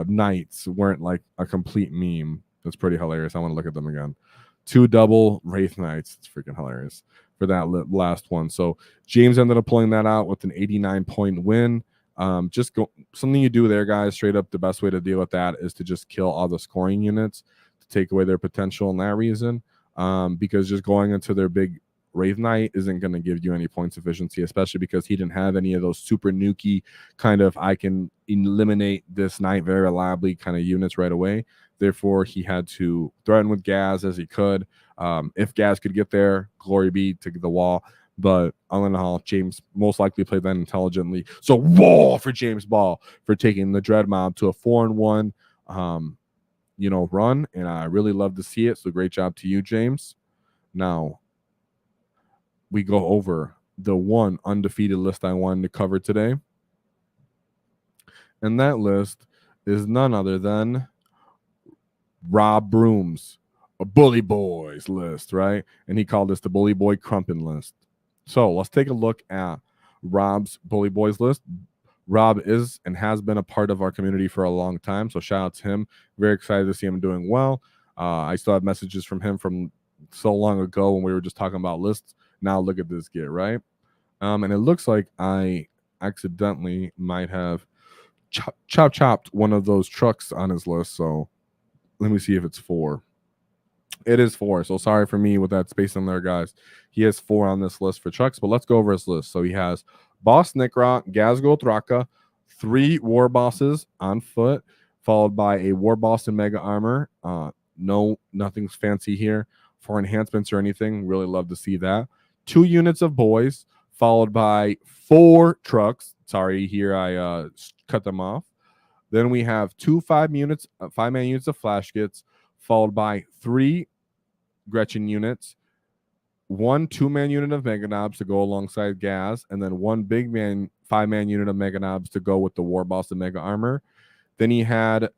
knights weren't like a complete meme. That's pretty hilarious. I want to look at them again. 2 double Wraith Knights. It's freaking hilarious for that last one. So James ended up pulling that out with an 89-point win. Just go something you do there, guys. Straight up, the best way to deal with that is to just kill all the scoring units to take away their potential in that reason. Because just going into their big Wraith Knight isn't going to give you any points efficiency, especially because he didn't have any of those super nuky kind of I can eliminate this knight very reliably kind of units right away. Therefore, he had to threaten with Ghaz as he could. If Ghaz could get there, glory be to the wall. But all in all, James most likely played that intelligently. So wall for James Ball for taking the Dread Mob to a 4-1 run, and I really love to see it. So great job to you, James. Now we go over the one undefeated list I wanted to cover today, and that list is none other than Rob Broom's Bully Boyz list, right? And he called this the Bully Boy Crumpin list. So let's take a look at Rob's Bully Boyz list. Rob is and has been a part of our community for a long time, so shout out to him. Very excited to see him doing well. I still have messages from him from so long ago when we were just talking about lists. Now look at this get, right? And it looks like I accidentally might have chopped one of those trucks on his list. So let me see if it's 4. It is 4. So sorry for me with that space in there, guys. He has 4 on this list for trucks, but let's go over his list. So he has Boss Nikrok, Ghazghkull, Thraka, 3 war bosses on foot, followed by a war boss in mega armor. Nothing's fancy here for enhancements or anything. Really love to see that. 2 units of boys, followed by 4 trucks. Sorry, here I cut them off. Then we have 2 5-man units of flash kits, followed by 3 Gretchen units, 1 2-man unit of mega knobs to go alongside Ghaz, and then 1 big man 5-man unit of mega knobs to go with the war boss and mega armor. Then he had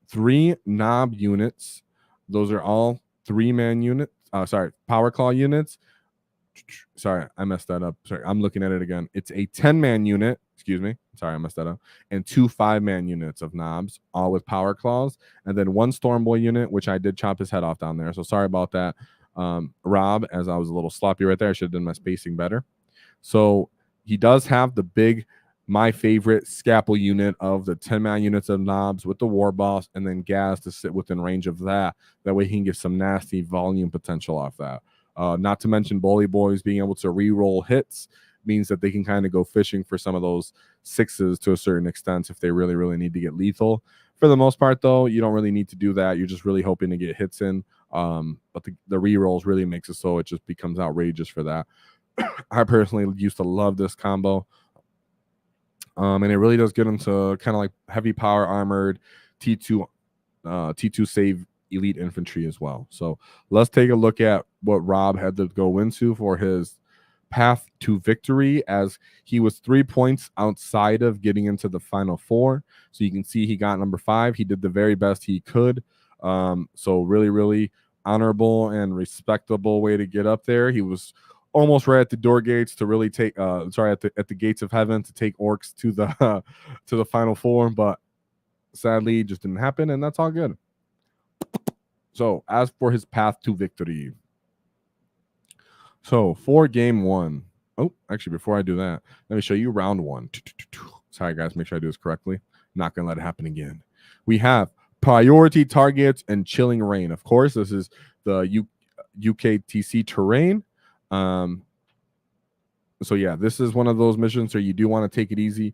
3 knob units. Those are all 3-man units. Power claw units. Sorry, I messed that up. Sorry, I'm looking at it again. It's a 10-man unit. Excuse me. Sorry, I messed that up. And 2 5-man units of knobs, all with power claws. And then 1 Stormboy unit, which I did chop his head off down there. So sorry about that, Rob, as I was a little sloppy right there. I should have done my spacing better. So he does have the big, my favorite scalpel unit of the 10-man units of knobs with the war boss, and then Ghaz to sit within range of that. That way he can get some nasty volume potential off that. Not to mention Bully Boyz being able to re-roll hits means that they can kind of go fishing for some of those 6s to a certain extent if they really, really need to get lethal. For the most part, though, you don't really need to do that. You're just really hoping to get hits in. But the re-rolls really makes it so it just becomes outrageous for that. I personally used to love this combo. And it really does get into kind of like heavy power armored T2 save elite infantry as well. So let's take a look at what Rob had to go into for his path to victory, as he was 3 points outside of getting into the final 4. So you can see he got number 5. He did the very best he could. So really, really honorable and respectable way to get up there. He was almost right at the door gates to really take at the gates of heaven to take Orks to the to the final 4, but sadly it just didn't happen, and that's all good. So as for his path to victory, so for game 1, oh, actually before I do that, let me show you round 1. Sorry guys, make sure I do this correctly. I'm not gonna let it happen again. We have priority targets and chilling rain. Of course, this is the UKTC terrain. So yeah, this is one of those missions where you do want to take it easy.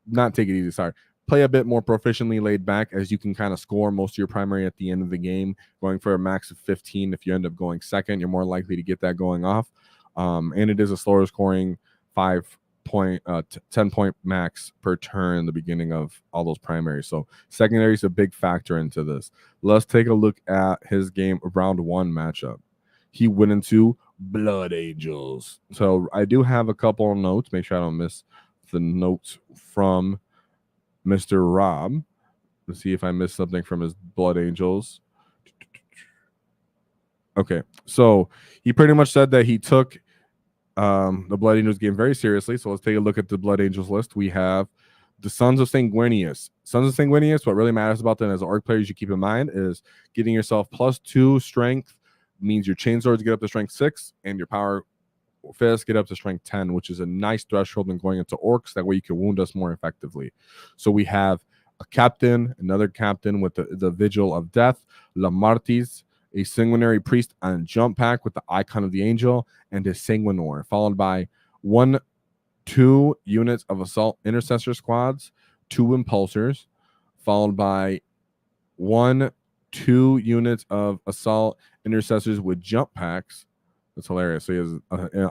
Not take it easy, sorry. Play a bit more proficiently laid back, as you can kind of score most of your primary at the end of the game. Going for a max of 15. If you end up going second, you're more likely to get that going off. And it is a slower scoring 10-point max per turn in the beginning of all those primaries. So secondary is a big factor into this. Let's take a look at his game round 1 matchup. He went into Blood Angels. So I do have a couple of notes. Make sure I don't miss the notes from Mr. Rob. Let's see if I missed something from his Blood Angels. Okay, so he pretty much said that he took the Blood Angels game very seriously. So let's take a look at the Blood Angels list. We have the Sons of Sanguinius. Sons of Sanguinius, what really matters about them as an Orc player, you should keep in mind, is getting yourself +2 strength. Means your chainswords get up to strength 6, and your power fists get up to strength 10, which is a nice threshold when going into Orcs. That way you can wound us more effectively. So we have a captain, another captain with the Vigil of Death, La Martis, a sanguinary priest on jump pack with the icon of the angel, and his Sanguinor, followed by 1-2 units of assault intercessor squads, 2 impulsors, followed by 1-2 units of assault intercessors with jump packs. That's hilarious. So he has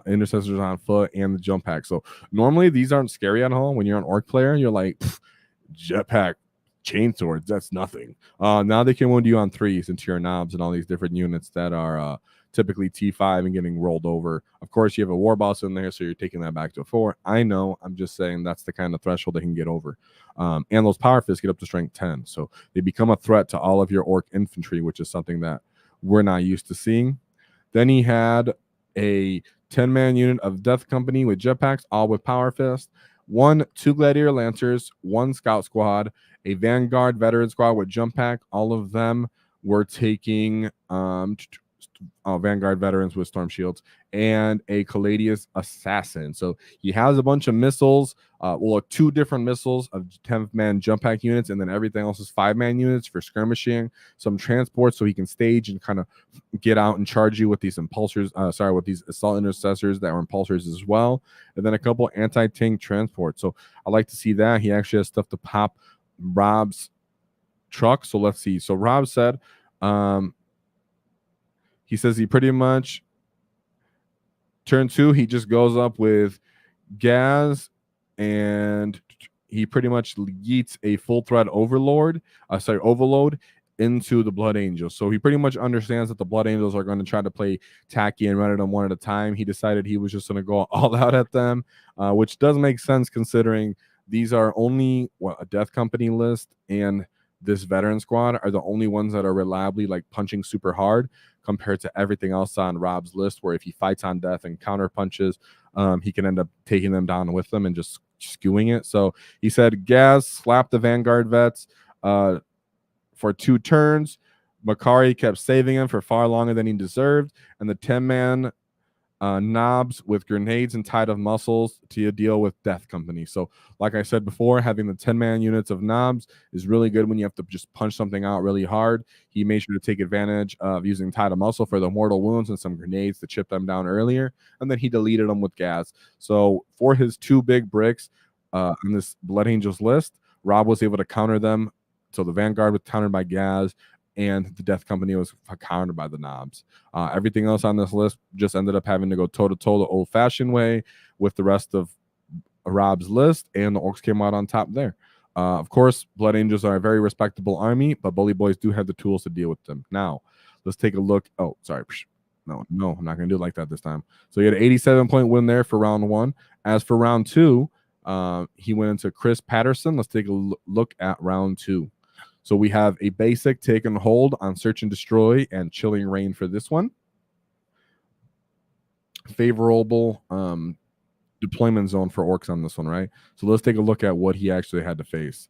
intercessors on foot and the jump pack. So normally these aren't scary at all. When you're an Orc player, you're like, jetpack, chainswords, that's nothing. Now they can wound you on 3s into your knobs and all these different units that are typically T5 and getting rolled over. Of course, you have a war boss in there, so you're taking that back to a 4. I know. I'm just saying that's the kind of threshold they can get over. And those power fists get up to strength 10. So they become a threat to all of your Orc infantry, which is something that we're not used to seeing. Then he had a 10-man unit of Death Company with jetpacks, all with power fist. 2 Gladiator Lancers, 1 Scout Squad, a Vanguard Veteran Squad with jump pack. All of them were taking Vanguard veterans with storm shields, and a Caladius assassin. So he has a bunch of missiles, well, 2 different missiles of 10-man jump pack units, and then everything else is 5-man units for skirmishing, some transport so he can stage and kind of get out and charge you with these impulsors, with these assault intercessors that are impulsors as well, and then a couple anti-tank transports. So I like to see that. He actually has stuff to pop Rob's truck. So let's see. So Rob said, he says he pretty much turn 2, he just goes up with Ghaz, and he pretty much yeets a full threat overload into the Blood Angels. So he pretty much understands that the Blood Angels are going to try to play tacky and run at them one at a time. He decided he was just going to go all out at them, which does make sense considering these are only a Death Company list, and this veteran squad are the only ones that are reliably like punching super hard compared to everything else on Rob's list, where if he fights on death and counter punches, he can end up taking them down with them and just skewing it. So he said Ghaz slapped the Vanguard vets for 2 turns. Makari kept saving him for far longer than he deserved, and the 10-man knobs with grenades and tide of muscles to deal with Death Company. So like I said before, having the 10-man units of knobs is really good when you have to just punch something out really hard. He made sure to take advantage of using tide of muscle for the mortal wounds and some grenades to chip them down earlier, and then he deleted them with Ghaz. So for his 2 big bricks on this Blood Angels list, Rob was able to counter them. So the Vanguard was countered by Ghaz, and the Death Company was countered by the knobs. Everything else on this list just ended up having to go toe-to-toe the old-fashioned way with the rest of Rob's list, and the Orks came out on top there. Of course, Blood Angels are a very respectable army, but Bully Boyz do have the tools to deal with them. Now, let's take a look. Oh, sorry. No, I'm not going to do it like that this time. So he had an 87-point win there for round 1. As for round 2, he went into Chris Patterson. Let's take a look at round 2. So we have a basic take and hold on search and destroy and chilling rain for this one. Favorable deployment zone for Orks on this one, right? So let's take a look at what he actually had to face.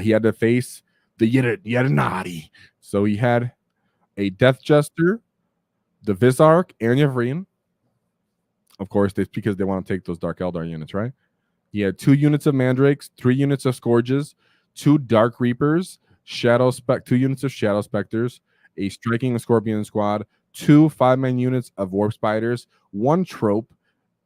He had to face the Yettanati. So he had a Death Jester, the Vizark, and Yavrin. Of course, because they want to take those Dark Eldar units, right? He had 2 units of Mandrakes, 3 units of Scourges, 2 Dark Reapers, 2 units of Shadow Specters, a Striking Scorpion squad, 2 5-man units of Warp Spiders, 1 Trope,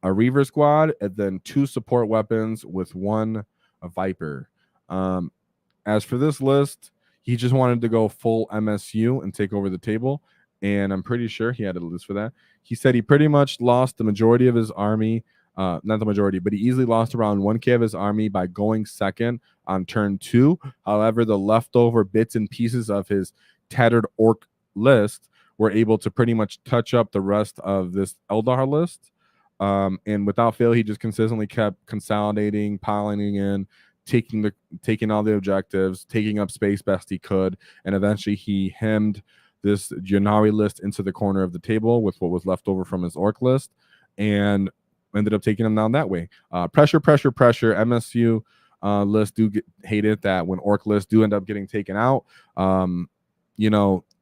a Reaver squad, and then 2 support weapons with 1 Viper. As for this list, he just wanted to go full MSU and take over the table, and I'm pretty sure he had a list for that. He said he pretty much lost the majority of his army. Not the majority, but he easily lost around 1K of his army by going second on turn 2. However, the leftover bits and pieces of his tattered Ork list were able to pretty much touch up the rest of this Eldar list. And without fail, he just consistently kept consolidating, piling in, taking all the objectives, taking up space best he could, and eventually he hemmed this Yannari list into the corner of the table with what was left over from his Ork list, and ended up taking them down that way. Pressure. MSU lists do hate it that when Ork lists do end up getting taken out.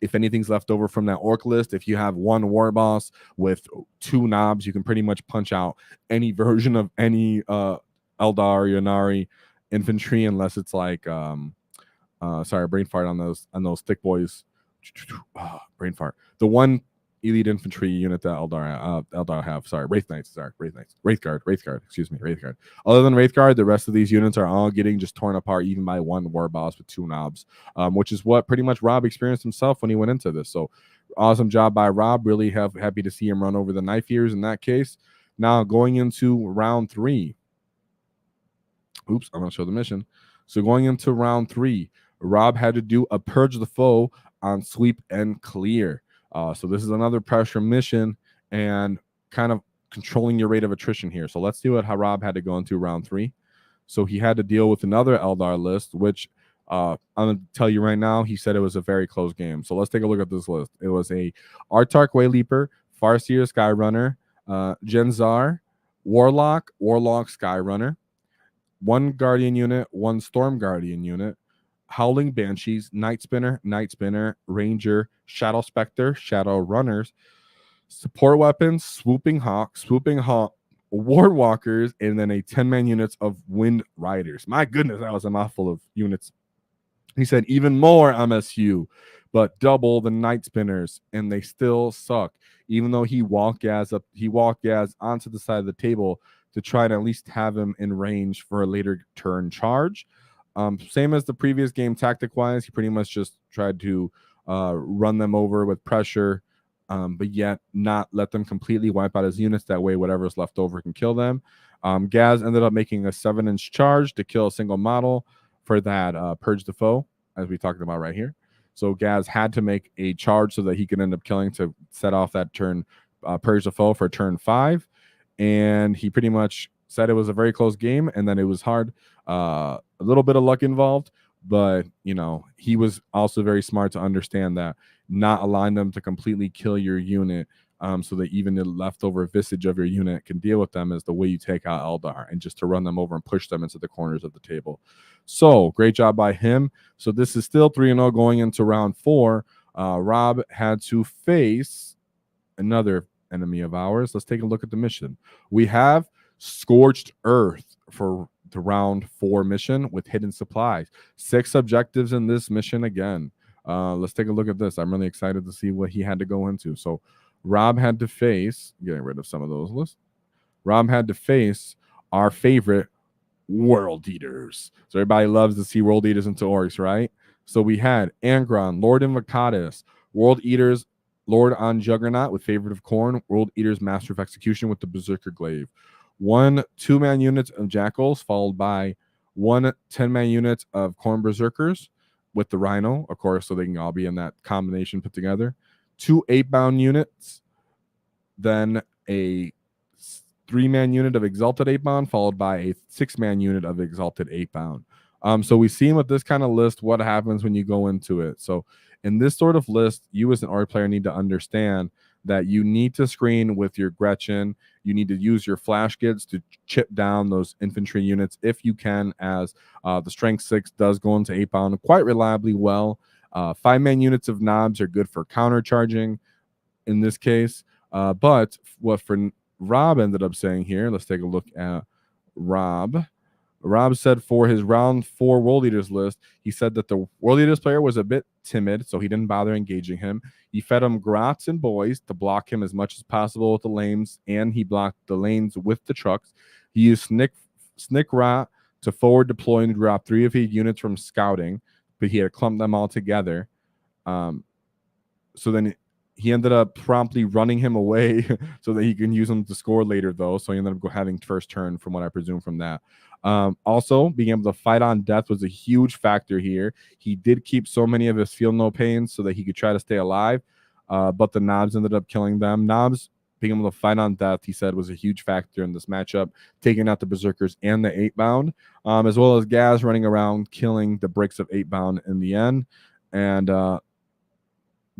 If anything's left over from that Ork list, if you have 1 war boss with 2 knobs, you can pretty much punch out any version of any Eldar Yannari infantry, unless it's like brain fart on those thick boys. Brain fart. The one elite infantry unit that Eldar have. Wraith Knights. Wraith Guard. Other than Wraith Guard, the rest of these units are all getting just torn apart, even by 1 war boss with 2 knobs, which is what pretty much Rob experienced himself when he went into this. So awesome job by Rob. Really happy to see him run over the knife ears in that case. Now going into round 3. Oops, I'm going to show the mission. So going into round 3, Rob had to do a Purge the Foe on Sweep and Clear. So this is another pressure mission and kind of controlling your rate of attrition here. So let's see how Rob had to go into round 3. So he had to deal with another Eldar list, which I'm going to tell you right now, he said it was a very close game. So let's take a look at this list. It was a Artark Wayleaper, Farseer Skyrunner, Genzar, Warlock Skyrunner, 1 Guardian unit, 1 Storm Guardian unit, Howling Banshees, Night Spinner, Ranger, Shadow Spectre, Shadow Runners, support weapons, Swooping Hawk, Ward Walkers, and then a 10-man units of Wind Riders. My goodness, that was a mouthful of units. He said even more MSU, but double the Night Spinners, and they still suck. Even though he walked Ghaz onto the side of the table to try to at least have him in range for a later turn charge. Same as the previous game, tactic-wise, he pretty much just tried to run them over with pressure, but yet not let them completely wipe out his units. That way, whatever's left over can kill them. Ghaz ended up making a 7-inch charge to kill a single model for that Purge the Foe, as we talked about right here. So Ghaz had to make a charge so that he could end up killing to set off that turn Purge the Foe for turn 5. And he pretty much said it was a very close game and then it was hard. A little bit of luck involved, but you know, he was also very smart to understand that not allowing them to completely kill your unit, so that even the leftover visage of your unit can deal with them is the way you take out Eldar, and just to run them over and push them into the corners of the table. So great job by him. So this is still 3-0 going into round 4. Rob had to face another enemy of ours. Let's take a look at the mission. We have Scorched Earth for the round 4 mission with hidden supplies. 6 objectives in this mission again. Let's take a look at this. I'm really excited to see what he had to go into. So Rob had to face, getting rid of some of those lists. Rob had to face our favorite World Eaters. So everybody loves to see World Eaters into Orks, right? So we had Angron, Lord Invocatus, World Eaters, Lord on Juggernaut with Favorite of Corn, World Eaters, Master of Execution with the Berserker Glaive. 1 2-man units of Jackals, followed by 1 10-man unit of Corn Berserkers with the Rhino, of course, so they can all be in that combination put together. 2 8-bound units, then a 3-man unit of Exalted 8-bound, followed by a 6-man unit of Exalted 8-bound. So we've seen with this kind of list what happens when you go into it. So in this sort of list, you as an Orc player need to understand that you need to screen with your Gretchen. You need to use your flash kits to chip down those infantry units if you can, as the Strength 6 does go into 8-bound quite reliably well. 5-man units of knobs are good for countercharging in this case. But what for Rob ended up saying here, let's take a look at Rob. Rob said for his round 4 World Eaters list, he said that the World Eaters player was a bit timid, so he didn't bother engaging him. He fed him Grots and Boys to block him as much as possible with the lanes, and he blocked the lanes with the trucks. He used Snick Rot to forward deploy and drop 3 of his units from scouting, but he had clumped them all together. So then he ended up promptly running him away so that he can use him to score later, though. So he ended up having first turn, from what I presume from that. Also, being able to fight on death was a huge factor here. He did keep so many of his feel no pains so that he could try to stay alive, but the knobs ended up killing them. Knobs being able to fight on death, he said, was a huge factor in this matchup, taking out the Berserkers and the 8-bound, as well as Ghaz running around killing the bricks of 8-bound in the end. And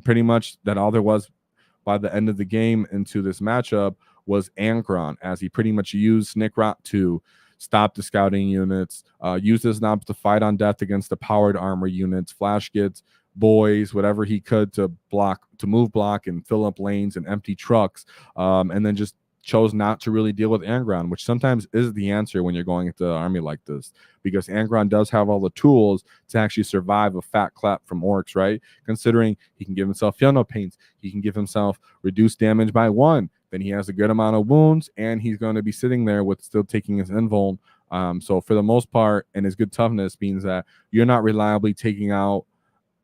pretty much that all there was by the end of the game into this matchup was Angron, as he pretty much used Snickrot to stop the scouting units, use his knobs to fight on death against the powered armor units, flash kits, Boys, whatever he could to move block and fill up lanes and empty trucks, and then just chose not to really deal with Angron, which sometimes is the answer when you're going into an army like this, because Angron does have all the tools to actually survive a fat clap from Orks, right? Considering he can give himself feel no pains, he can give himself reduced damage by 1, then he has a good amount of wounds, and he's going to be sitting there with still taking his invuln. So for the most part, and his good toughness means that you're not reliably taking out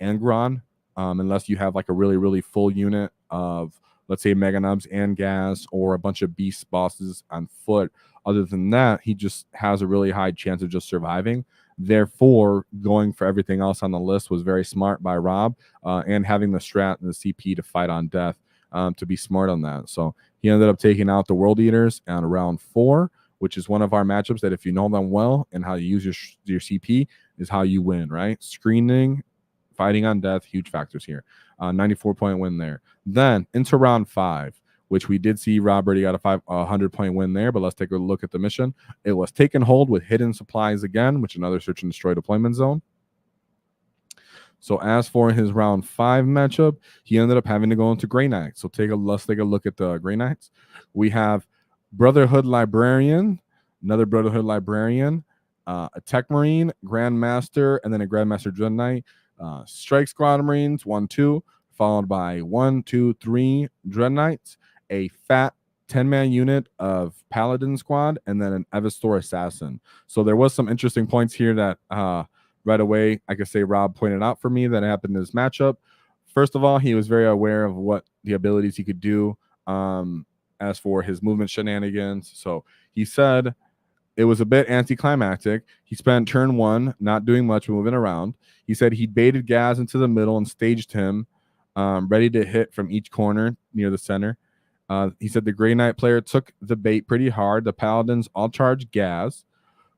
Angron unless you have like a really, really full unit of, let's say, Mega Nubs and Ghaz, or a bunch of beast bosses on foot. Other than that, he just has a really high chance of just surviving. Therefore, going for everything else on the list was very smart by Rob, and having the strat and the CP to fight on death, to be smart on that. So he ended up taking out the World Eaters on round 4, which is one of our matchups that if you know them well and how you use your CP is how you win, right? Screening, fighting on death, huge factors here. 94-point win there. Then into round 5, which we did see Rob already got a 100-point win there, but let's take a look at the mission. It was taken hold with hidden supplies again, which another search and destroy deployment zone. So as for his round 5 matchup, he ended up having to go into Grey Knights. So let's take a look at the Grey Knights. We have Brotherhood Librarian, another Brotherhood Librarian, a Tech Marine, Grandmaster, and then a Grandmaster Dread Knight. Strike Squad Marines, 1-2, followed by 1-2-3 Dread Knights, a fat 10-man unit of Paladin Squad, and then an Evastor Assassin. So there was some interesting points here that right away, I could say Rob pointed out for me that happened in this matchup. First of all, he was very aware of what the abilities he could do as for his movement shenanigans. So he said it was a bit anticlimactic. He spent turn 1 not doing much, moving around. He said he baited Ghaz into the middle and staged him, ready to hit from each corner near the center. He said the Grey Knight player took the bait pretty hard. The Paladins all charged Ghaz,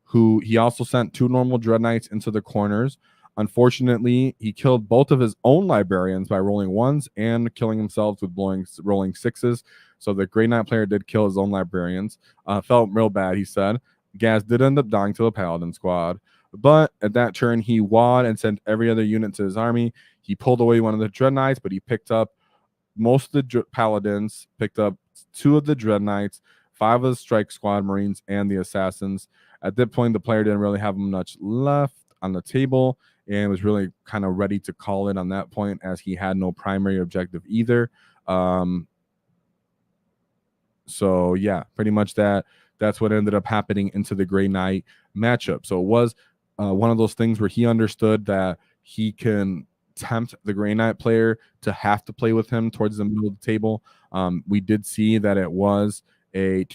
who he also sent 2 normal Dread Knights into the corners. Unfortunately, he killed both of his own Librarians by rolling 1s and killing himself with rolling 6s. So the Grey Knight player did kill his own Librarians. Felt real bad, he said. Ghaz did end up dying to the Paladin squad. But at that turn, he wad and sent every other unit to his army. He pulled away one of the Dread Knights, but he picked up most of the Paladins, picked up 2 of the Dread Knights, 5 of the Strike Squad Marines, and the Assassins. At that point, the player didn't really have much left on the table and was really kind of ready to call it on that point, as he had no primary objective either. So yeah, pretty much that's what ended up happening into the Grey Knight matchup. So it was one of those things where he understood that he can tempt the Grey Knight player to have to play with him towards the middle of the table. We did see that it was a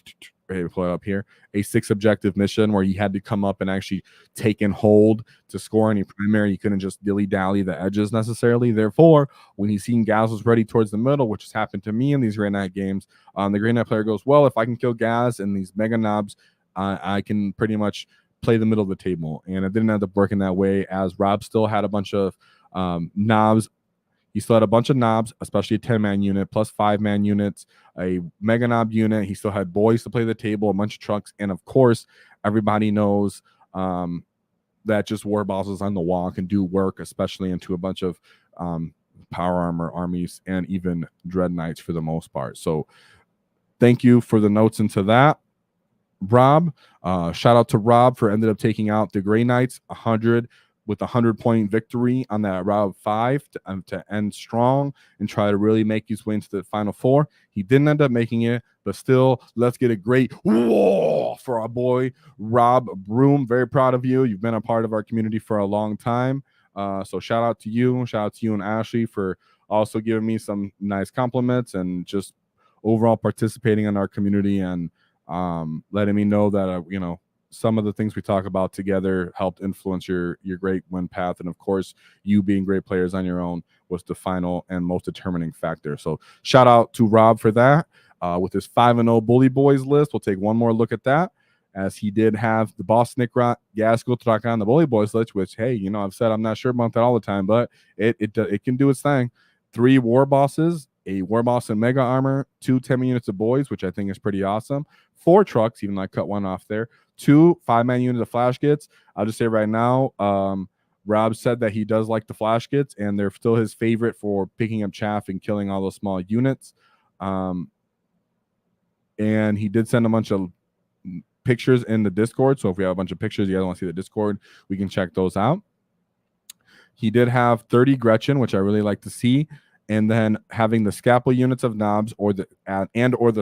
pull it up here, a 6 objective mission where he had to come up and actually take and hold to score any primary. He couldn't just dilly-dally the edges necessarily. Therefore, when he's seen Ghaz was ready towards the middle, which has happened to me in these Grey Knight games, the Grey Knight player goes, well, if I can kill Ghaz and these mega knobs, I can pretty much play the middle of the table. And it didn't end up working that way, as Rob still had a bunch of knobs. He still had a bunch of knobs, especially a 10-man unit, plus 5-man units, a mega knob unit. He still had boys to play the table, a bunch of trucks. And of course, everybody knows that just war bosses on the wall can do work, especially into a bunch of power armor armies and even Dread Knights for the most part. So thank you for the notes into that, Rob. Shout out to Rob for ended up taking out the Grey Knights 100 with a 100-point victory on that round 5 to end strong and try to really make his way into the final 4. He didn't end up making it, but still, let's get a great whoa for our boy Rob Broom. Very proud of you. You've been a part of our community for a long time. So shout out to you and Ashley for also giving me some nice compliments and just overall participating in our community and letting me know that some of the things we talk about together helped influence your great win path. And of course, you being great players on your own was the final and most determining factor. So shout out to Rob for that. With his 5-0 Bully Boyz list, we'll take one more look at that, as he did have the Boss Ghazghkull, Thraka on the Bully Boyz list, which, hey, I've said I'm not sure about that all the time, but it can do its thing. 3 war bosses, a war boss in mega armor, 2 10 units of boys, which I think is pretty awesome. 4 trucks, even though I cut one off there. 2 5-man units of flash kits. I'll just say right now, Rob said that he does like the flash kits, and they're still his favorite for picking up chaff and killing all those small units. And he did send a bunch of pictures in the Discord. So if we have a bunch of pictures, you guys want to see the Discord, we can check those out. He did have 30 Gretchen, which I really like to see. And then having the scalpel units of knobs or the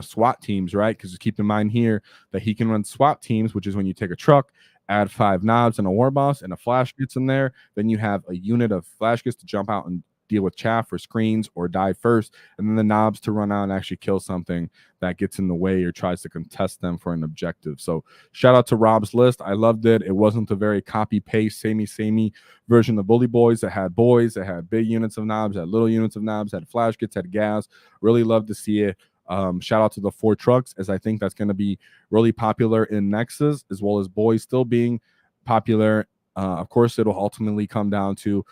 SWAT teams, right? Because keep in mind here that he can run SWAT teams, which is when you take a truck, add 5 knobs and a war boss and a flash gets in there. Then you have a unit of flash gets to jump out and deal with chaff or screens or die first, and then the knobs to run out and actually kill something that gets in the way or tries to contest them for an objective. So shout out to Rob's list. I loved it. It wasn't a very copy paste samey version of Bully Boyz that had boys, that had big units of knobs, had little units of knobs, had flash kits, had Ghaz. Really love to see it. Shout out to the 4 trucks, as I think that's going to be really popular in Nexus, as well as boys still being popular. Of course, it'll ultimately come down to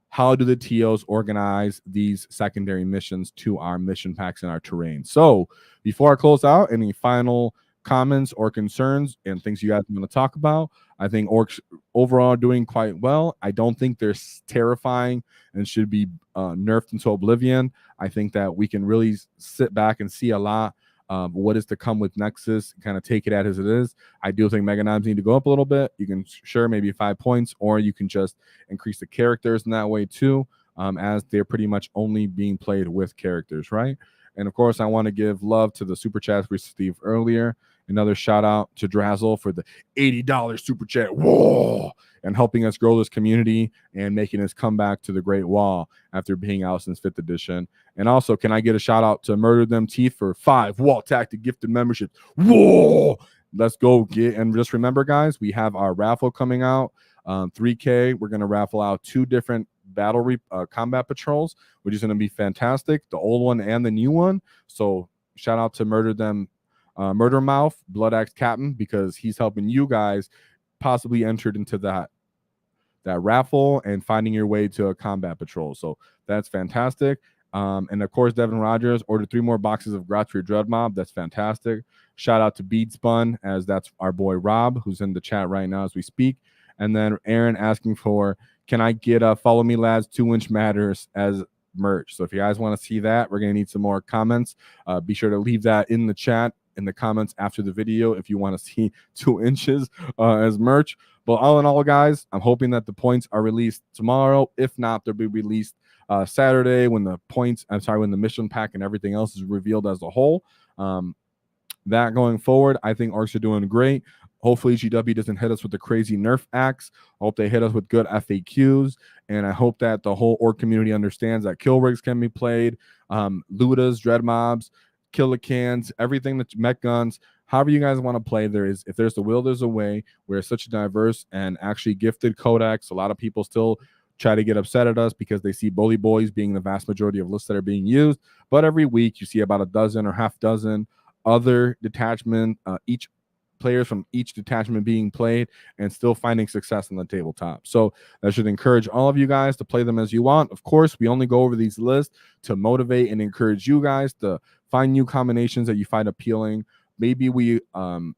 how do the TOs organize these secondary missions to our mission packs and our terrain. So before I close out, any final comments or concerns and things you guys want to talk about. I think Orks overall are doing quite well. I don't think they're terrifying and should be nerfed into oblivion. I think that we can really sit back and see a lot what is to come with Nexus, kind of take it as it is. I do think Mega Knives need to go up a little bit. You can sure maybe 5 points, or you can just increase the characters in that way too, as they're pretty much only being played with characters, right? And of course, I want to give love to the super chats we received earlier. Another shout out to Drazzle for the $80 super chat. Whoa! And helping us grow this community and making us come back to the Great WAAAGH after being out since 5th edition. And also, can I get a shout out to Murder Them Teeth for 5 WAAAGH Tactic gifted memberships? Whoa! Let's go get, and just remember, guys, we have our raffle coming out. 3K, we're going to raffle out 2 different battle combat patrols, which is going to be fantastic, the old one and the new one. So shout out to Murder Mouth, Blood Axe Captain, because he's helping you guys possibly entered into that raffle and finding your way to a combat patrol. So that's fantastic. And of course, Devin Rogers ordered 3 more boxes of Grotz for your Dread Mob. That's fantastic. Shout out to Beadspun, as that's our boy Rob, who's in the chat right now as we speak. And then Aaron asking for, can I get a Follow Me Lads 2-inch matters as merch? So if you guys want to see that, we're going to need some more comments. Be sure to leave that in the chat, in the comments after the video, if you want to see 2 inches as merch. But all in all, guys, I'm hoping that the points are released tomorrow. If not, they'll be released Saturday when the mission pack and everything else is revealed as a whole. That going forward, I think Orks are doing great. Hopefully GW doesn't hit us with the crazy nerf acts. I hope they hit us with good FAQs, and I hope that the whole Ork community understands that kill rigs can be played, Ludas, dread mobs, killer cans, everything, that mech guns, however you guys want to play. If there's the will, there's a way. We're such a diverse and actually gifted codex. A lot of people still try to get upset at us because they see Bully Boyz being the vast majority of lists that are being used. But every week you see about a dozen or half dozen other detachment, each players from each detachment being played and still finding success on the tabletop. So that should encourage all of you guys to play them as you want. Of course, we only go over these lists to motivate and encourage you guys to find new combinations that you find appealing. Maybe we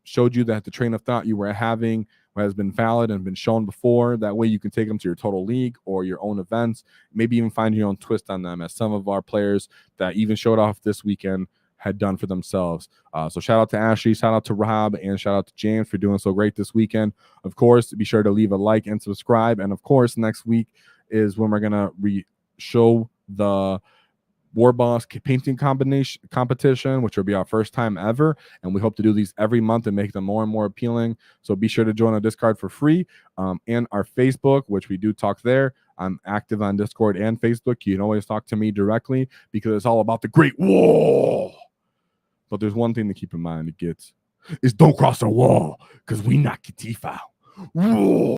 showed you that the train of thought you were having has been valid and been shown before. That way you can take them to your total league or your own events, maybe even find your own twist on them, as some of our players that even showed off this weekend had done for themselves. So shout out to Ashley, shout out to Rob, and shout out to James for doing so great this weekend. Of course, be sure to leave a like and subscribe. And of course, next week is when we're gonna show the War Boss painting competition, which will be our first time ever, and we hope to do these every month and make them more and more appealing. So be sure to join our Discord for free, and our Facebook, which we do talk there. I'm active on Discord and Facebook. You can always talk to me directly because it's all about the Great WAAAGH. But there's one thing to keep in mind, is don't cross the wall, because we not get Tifa.